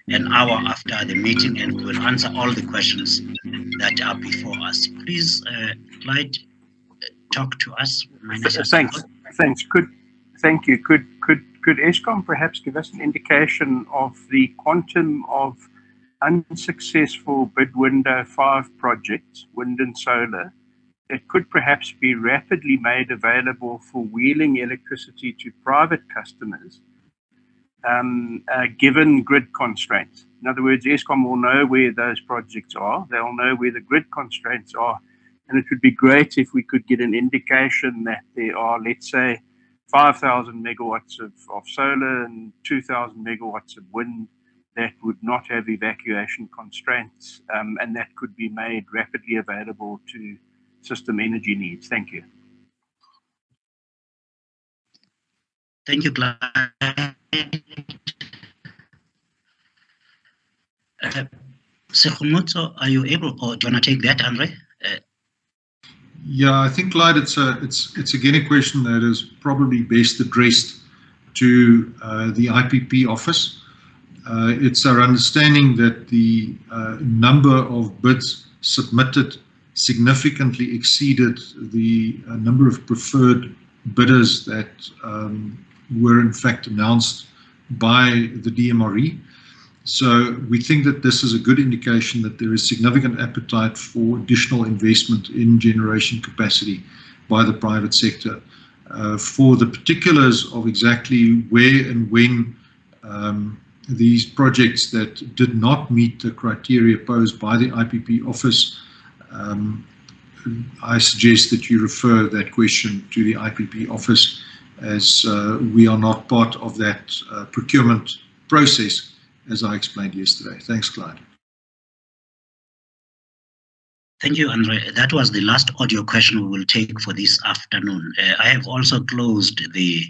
an hour after the meeting, and we will answer all the questions that are before us. Please, Clyde, talk to us. Thanks. Thank you. Could Eskom perhaps give us an indication of the quantum of unsuccessful bid window 5 projects, wind and solar, that could perhaps be rapidly made available for wheeling electricity to private customers, given grid constraints? In other words, Eskom will know where those projects are, they'll know where the grid constraints are, and it would be great if we could get an indication that there are, let's say, 5,000 megawatts of solar and 2,000 megawatts of wind that would not have evacuation constraints, and that could be made rapidly available to system energy needs. Thank you. Thank you, Clyde. Sekgomotso, are you able, or do you want to take that, Andre? Yeah, I think, Clyde, it's again a question that is probably best addressed to the IPP office. It's our understanding that the number of bids submitted significantly exceeded the number of preferred bidders that were in fact announced by the DMRE. So we think that this is a good indication that there is significant appetite for additional investment in generation capacity by the private sector. For the particulars of exactly where and when these projects that did not meet the criteria posed by the IPP office, I suggest that you refer that question to the IPP office, as we are not part of that procurement process, as I explained yesterday. Thanks, Clyde. Thank you, Andre. That was the last audio question we will take for this afternoon. I have also closed the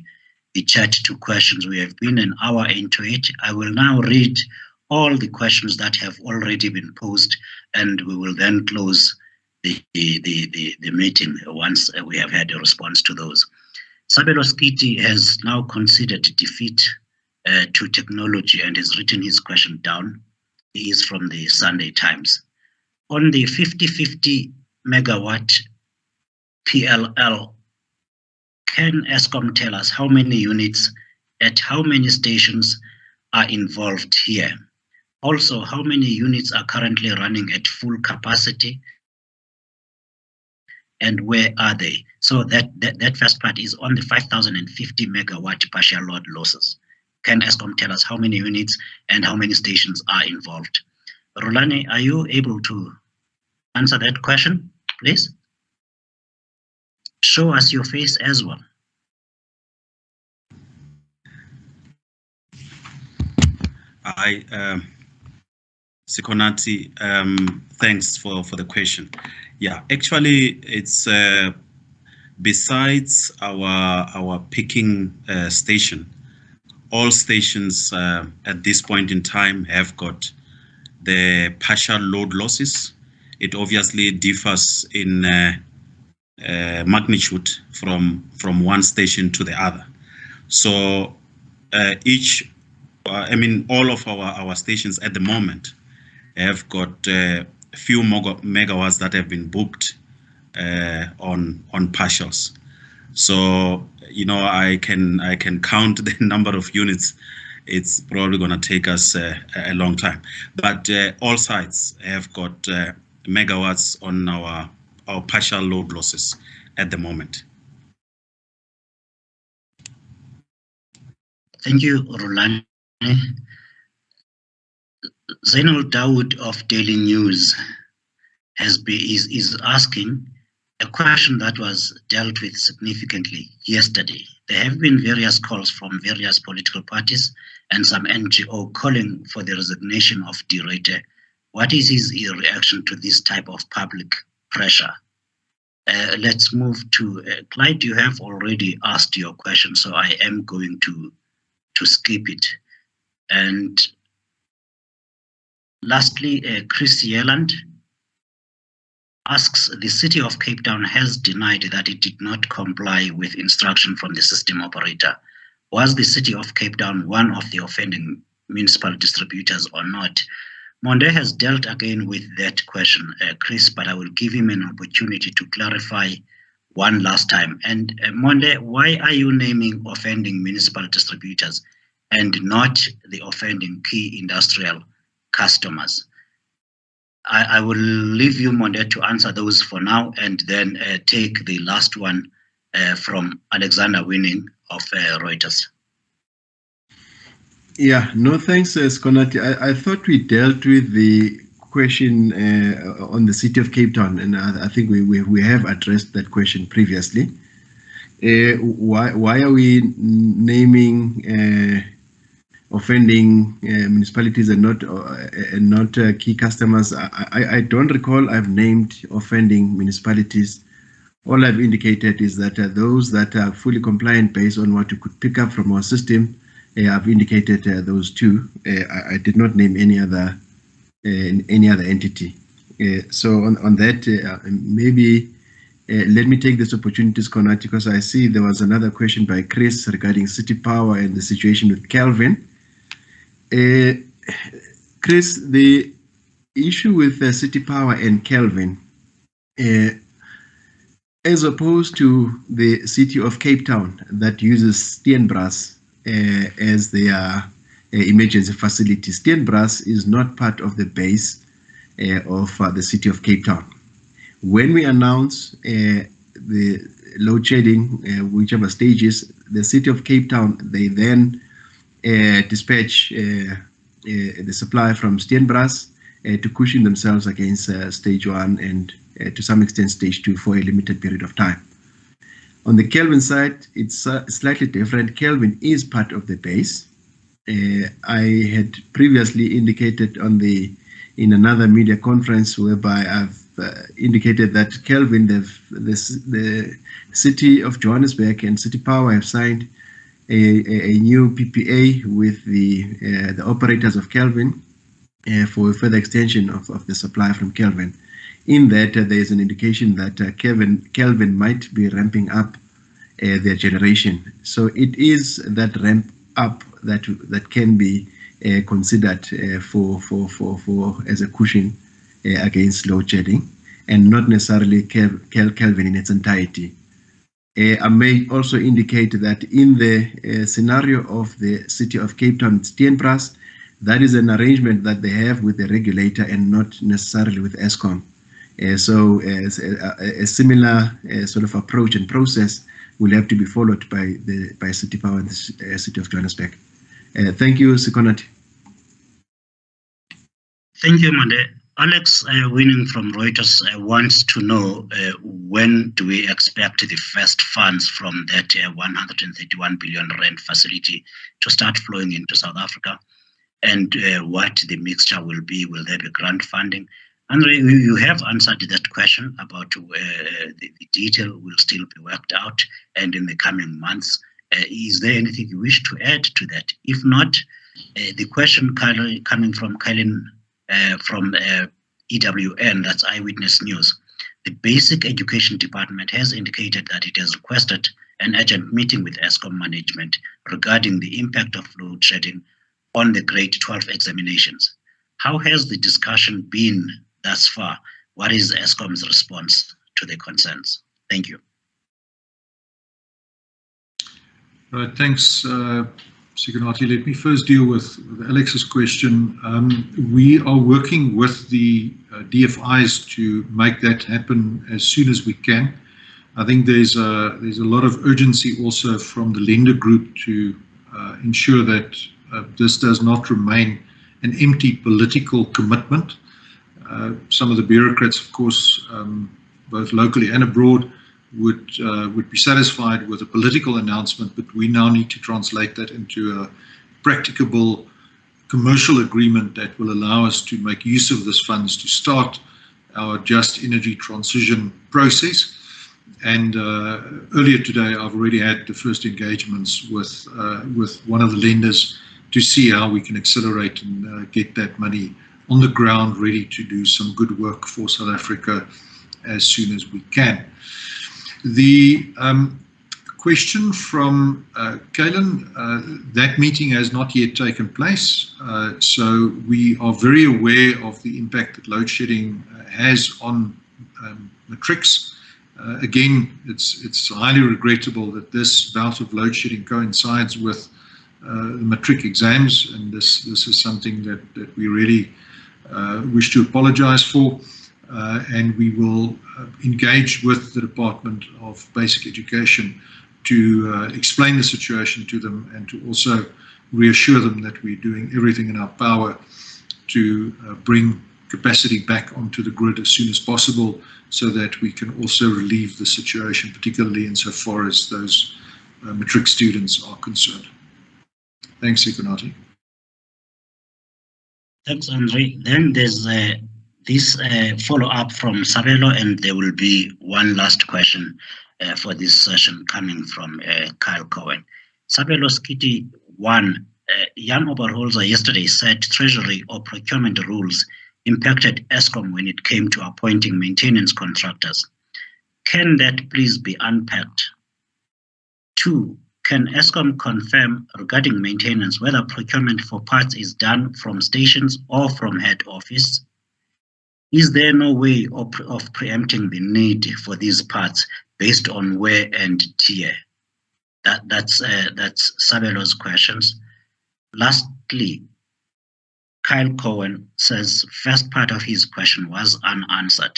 the chat to questions. We have been an hour into it. I will now read all the questions that have already been posed, and we will then close the meeting once we have had a response to those. Sabelo Skiti has now conceded defeat to technology and has written his question down. He is from the Sunday Times. On the 50-50 megawatt PLL, can Eskom tell us how many units at how many stations are involved here? Also, how many units are currently running at full capacity and where are they? So that first part is on the 5,050 megawatt partial load losses. Can Eskom tell us how many units and how many stations are involved? Rolani, are you able to answer that question, please? Show us your face as well. Sikonati, thanks for the question. Yeah, actually, it's besides our picking station, all stations at this point in time have got the partial load losses. It obviously differs in magnitude from one station to the other. So all of our stations at the moment have got a few megawatts that have been booked on partials. So, you know, I can count the number of units. It's probably going to take us a long time. But all sites have got megawatts on our partial load losses at the moment. Thank you, Rolani. Zainul Dawood of Daily News is asking a question that was dealt with significantly yesterday. There have been various calls from various political parties and some NGO calling for the resignation of De Ruyter. What is his reaction to this type of public pressure? Let's move to Clyde. You have already asked your question, so I am going to skip it. And lastly, Chris Yeland asks, the City of Cape Town has denied that it did not comply with instruction from the system operator. Was the City of Cape Town one of the offending municipal distributors or not? Monde has dealt again with that question, Chris, but I will give him an opportunity to clarify one last time. And Monde, why are you naming offending municipal distributors and not the offending key industrial customers? I will leave you, Monde, to answer those for now, and then take the last one from Alexander Winning of Reuters. Yeah, no thanks, Skonati. I thought we dealt with the question on the City of Cape Town, and I think we have addressed that question previously. Why are we naming offending municipalities and not key customers? I don't recall I've named offending municipalities. All I've indicated is that those that are fully compliant based on what you could pick up from our system, I've indicated those two. I did not name any other entity. So on that, maybe let me take this opportunity, Skonati, because I see there was another question by Chris regarding City Power and the situation with Kelvin. Chris, the issue with City Power and Kelvin, as opposed to the City of Cape Town that uses Steenbras as their emergency facility. Steenbras is not part of the base of the City of Cape Town. When we announce the load shedding, whichever stages, the City of Cape Town, they then dispatch the supply from Steenbras to cushion themselves against stage 1 and to some extent stage 2 for a limited period of time. On the Kelvin side, it's slightly different. Kelvin is part of the base. I had previously indicated in another media conference whereby I've indicated that Kelvin, the City of Johannesburg and City Power have signed a new PPA with the operators of Kelvin for a further extension of the supply from Kelvin. In that, there is an indication that Kelvin might be ramping up their generation. So it is that ramp up that can be considered for as a cushion against load shedding, and not necessarily Kelvin in its entirety. I may also indicate that in the scenario of the City of Cape Town, Steenbras, that is an arrangement that they have with the regulator and not necessarily with Eskom. So a similar sort of approach and process will have to be followed by City Power and the City of Johannesburg. Thank you, Sekonati. Thank you, Mande. Alex Winning from Reuters wants to know when do we expect the first funds from that 131 billion rand facility to start flowing into South Africa, and what the mixture will be. Will there be grant funding? Andre, you have answered that question about the detail will still be worked out and in the coming months. Is there anything you wish to add to that? If not, the question coming from Kylan from EWN, that's Eyewitness News. The Basic Education Department has indicated that it has requested an urgent meeting with Eskom management regarding the impact of load shedding on the grade 12 examinations. How has the discussion been thus far? What is Eskom's response to the concerns? Thank you. Right, thanks, Sekonati. Let me first deal with Alex's question. We are working with the DFIs to make that happen as soon as we can. I think there's a lot of urgency also from the lender group to ensure that this does not remain an empty political commitment. Some of the bureaucrats, of course, both locally and abroad, would be satisfied with a political announcement, but we now need to translate that into a practicable commercial agreement that will allow us to make use of these funds to start our just energy transition process. And earlier today, I've already had the first engagements with one of the lenders to see how we can accelerate and get that money on the ground ready to do some good work for South Africa as soon as we can. The question from Kalen, that meeting has not yet taken place, so we are very aware of the impact that load shedding has on matrics. Again, it's highly regrettable that this bout of load shedding coincides with the matric exams, and this is something that we really wish to apologize for. And we will engage with the Department of Basic Education to explain the situation to them and to also reassure them that we're doing everything in our power to bring capacity back onto the grid as soon as possible so that we can also relieve the situation, particularly insofar as those matric students are concerned. Thanks, Sekonati. Thanks, Andre. Then there's this follow-up from Sabelo, and there will be one last question for this session coming from Kyle Cohen. Sabelo Skiti 1, Jan Oberholzer yesterday said Treasury or procurement rules impacted Eskom when it came to appointing maintenance contractors. Can that please be unpacked? 2, can Eskom confirm regarding maintenance whether procurement for parts is done from stations or from head office? Is there no way of preempting the need for these parts based on wear and tear? That's Sabelo's questions. Lastly, Kyle Cohen says first part of his question was unanswered.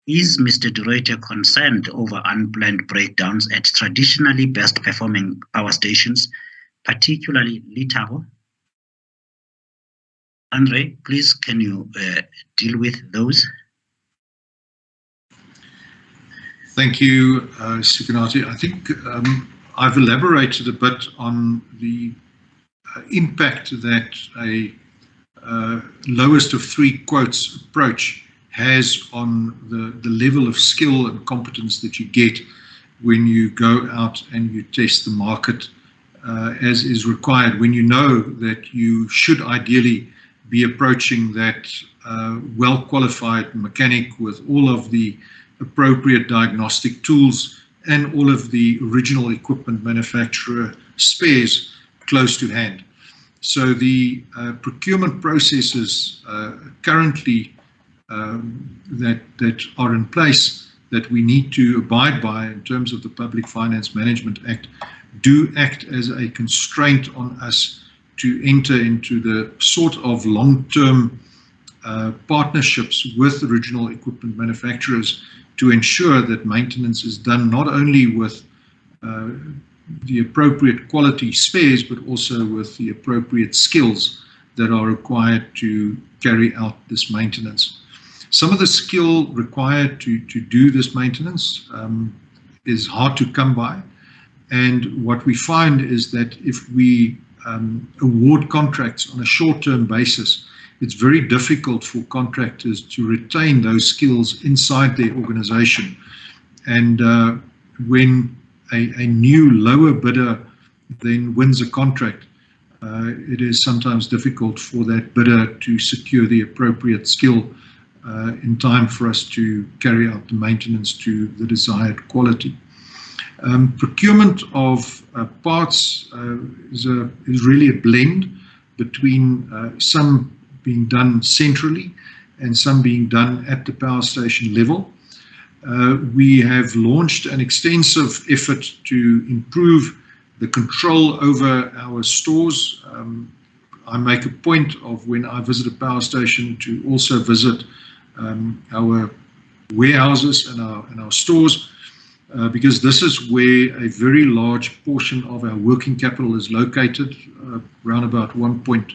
Is Mr. Dureite concerned over unplanned breakdowns at traditionally best performing power stations, particularly Litabo? Andre, please, can you deal with those? Thank you, Sekonati. I think I've elaborated a bit on the impact that a lowest of three quotes approach has on the level of skill and competence that you get when you go out and you test the market as is required, when you know that you should ideally be approaching that well-qualified mechanic with all of the appropriate diagnostic tools and all of the original equipment manufacturer spares close to hand. So the procurement processes currently that are in place that we need to abide by in terms of the Public Finance Management Act do act as a constraint on us to enter into the sort of long-term partnerships with original equipment manufacturers to ensure that maintenance is done not only with the appropriate quality spares, but also with the appropriate skills that are required to carry out this maintenance. Some of the skill required to do this maintenance is hard to come by. And what we find is that if we award contracts on a short-term basis, it's very difficult for contractors to retain those skills inside their organization. And when a new lower bidder then wins a contract, it is sometimes difficult for that bidder to secure the appropriate skill in time for us to carry out the maintenance to the desired quality. Procurement of parts is really a blend between some being done centrally and some being done at the power station level. We have launched an extensive effort to improve the control over our stores. I make a point of, when I visit a power station, to also visit our warehouses and our stores, because this is where a very large portion of our working capital is located, around about 1.1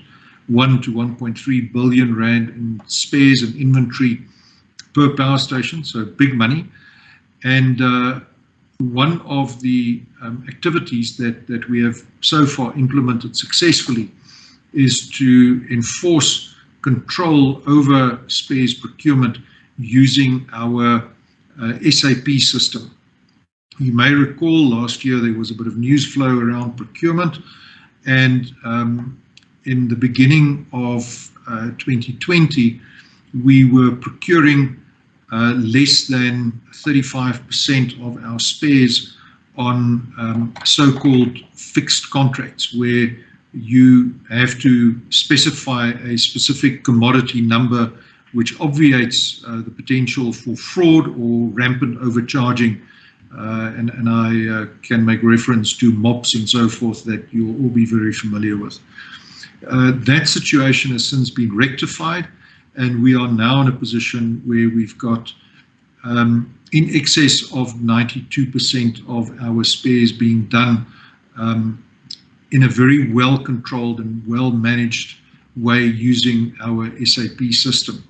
to 1.3 billion rand in spares and inventory per power station, so big money. And one of the activities that we have so far implemented successfully is to enforce control over spares procurement using our SAP system. You may recall last year there was a bit of news flow around procurement, and in the beginning of 2020, we were procuring less than 35% of our spares on so-called fixed contracts, where you have to specify a specific commodity number which obviates the potential for fraud or rampant overcharging. And I can make reference to MOPs and so forth that you'll all be very familiar with. That situation has since been rectified, and we are now in a position where we've got in excess of 92% of our spares being done in a very well-controlled and well-managed way using our SAP system.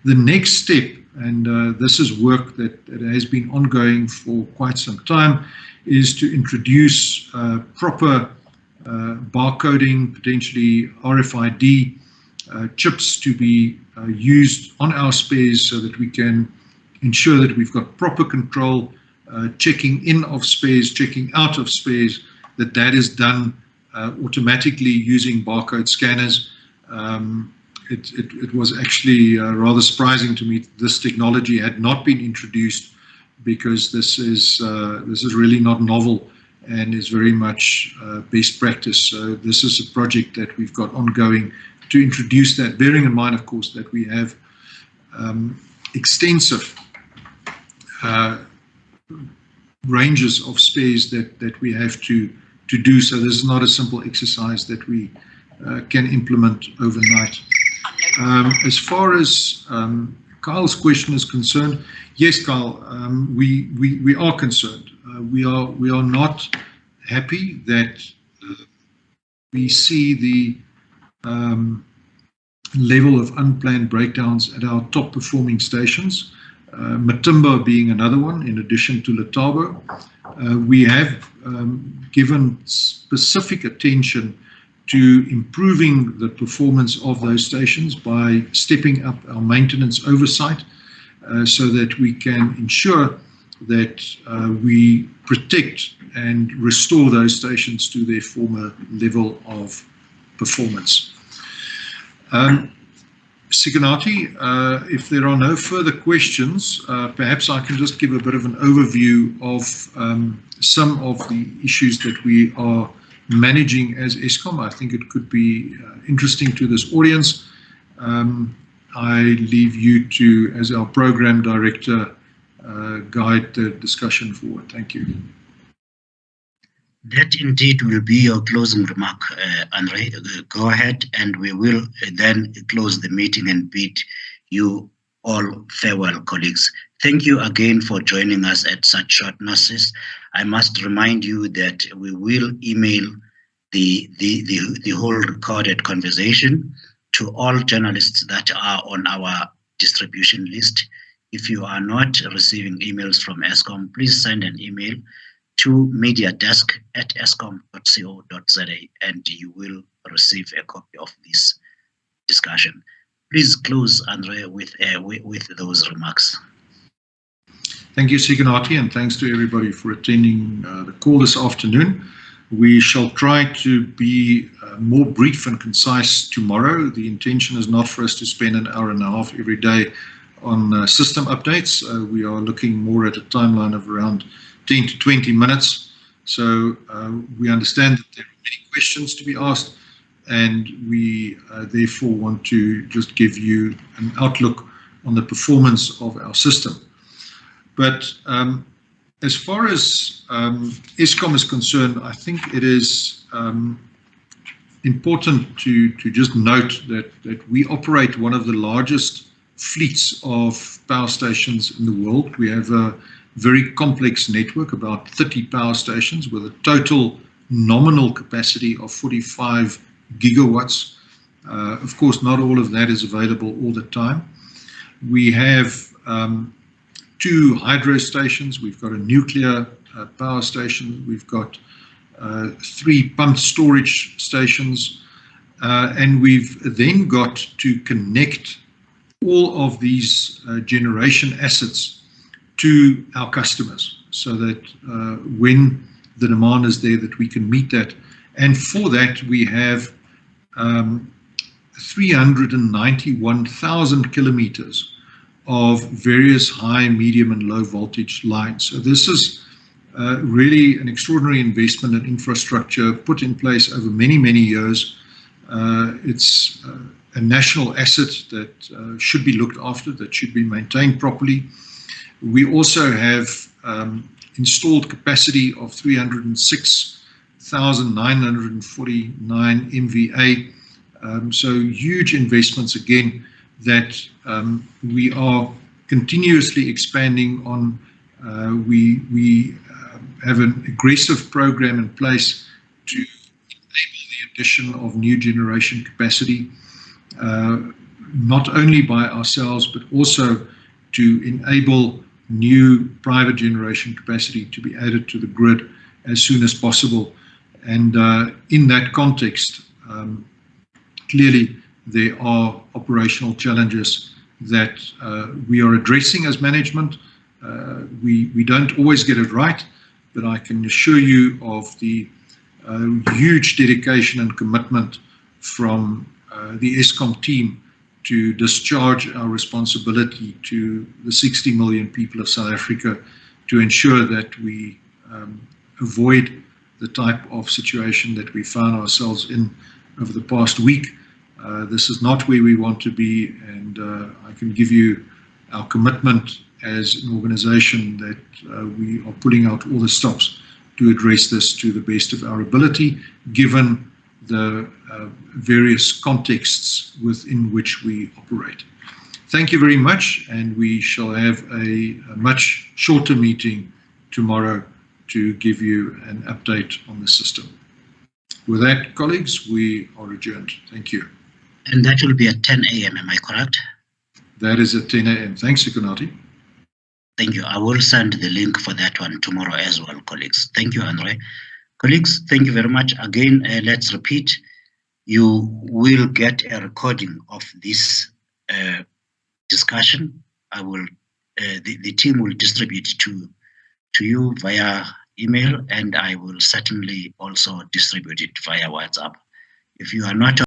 The next step, and this is work that has been ongoing for quite some time, is to introduce proper barcoding, potentially RFID chips to be used on our spares so that we can ensure that we've got proper control, checking in of spares, checking out of spares, that is done automatically using barcode scanners. It was actually rather surprising to me that this technology had not been introduced, because this is really not novel and is very much best practice. So this is a project that we've got ongoing to introduce that, bearing in mind, of course, that we have extensive ranges of spares that we have to do. So this is not a simple exercise that we can implement overnight. As far as Kyle's question is concerned, yes, Kyle, we are concerned. We are not happy that we see the level of unplanned breakdowns at our top performing stations, Matimba being another one, in addition to Letabo. We have given specific attention to improving the performance of those stations by stepping up our maintenance oversight so that we can ensure that we protect and restore those stations to their former level of performance. Sikanati, if there are no further questions, perhaps I can just give a bit of an overview of some of the issues that we are managing as Eskom. I think it could be interesting to this audience. I leave you to, as our program director, guide the discussion forward. Thank you. That indeed will be your closing remark, Andre. Go ahead, and we will then close the meeting and bid you all farewell, colleagues. Thank you again for joining us at such short notice. I must remind you that we will email the whole recorded conversation to all journalists that are on our distribution list. If you are not receiving emails from Eskom, please send an email to mediadesk@eskom.co.za and you will receive a copy of this discussion. Please close, Andre, with those remarks. Thank you, Sikanati, and thanks to everybody for attending the call this afternoon. We shall try to be more brief and concise tomorrow. The intention is not for us to spend an hour and a half every day on system updates. We are looking more at a timeline of around 10 to 20 minutes. So we understand that there are many questions to be asked, and we therefore want to just give you an outlook on the performance of our system. But as far as Eskom is concerned, I think it is important to just note that we operate one of the largest fleets of power stations in the world. We have a very complex network, about 30 power stations with a total nominal capacity of 45 gigawatts. Of course, not all of that is available all the time. We have 2 hydro stations. We've got a nuclear power station. We've got 3 pumped storage stations. And we've then got to connect all of these generation assets to our customers so that when the demand is there, that we can meet that. And for that, we have 391,000 kilometers of various high, medium, and low voltage lines. So this is really an extraordinary investment in infrastructure put in place over many, many years. It's a national asset that should be looked after, that should be maintained properly. We also have installed capacity of 306,949 MVA. So huge investments again that we are continuously expanding on. We have an aggressive program in place to enable the addition of new generation capacity, not only by ourselves, but also to enable new private generation capacity to be added to the grid as soon as possible. And in that context, clearly there are operational challenges that we are addressing as management. We don't always get it right, but I can assure you of the huge dedication and commitment from the Eskom team to discharge our responsibility to the 60 million people of South Africa to ensure that we avoid the type of situation that we found ourselves in over the past week. This is not where we want to be, and I can give you our commitment as an organization that we are putting out all the stops to address this to the best of our ability, given the various contexts within which we operate. Thank you very much, and we shall have a much shorter meeting tomorrow to give you an update on the system. With that, colleagues, we are adjourned. Thank you. And that will be at 10 a.m., am I correct? That is at 10 a.m. Thanks, Sikanati. Thank you. I will send the link for that one tomorrow as well, colleagues. Thank you, Andre. Colleagues, thank you very much. Again, let's repeat. You will get a recording of this discussion. The team will distribute to to you via email, and I will certainly also distribute it via WhatsApp. If you are not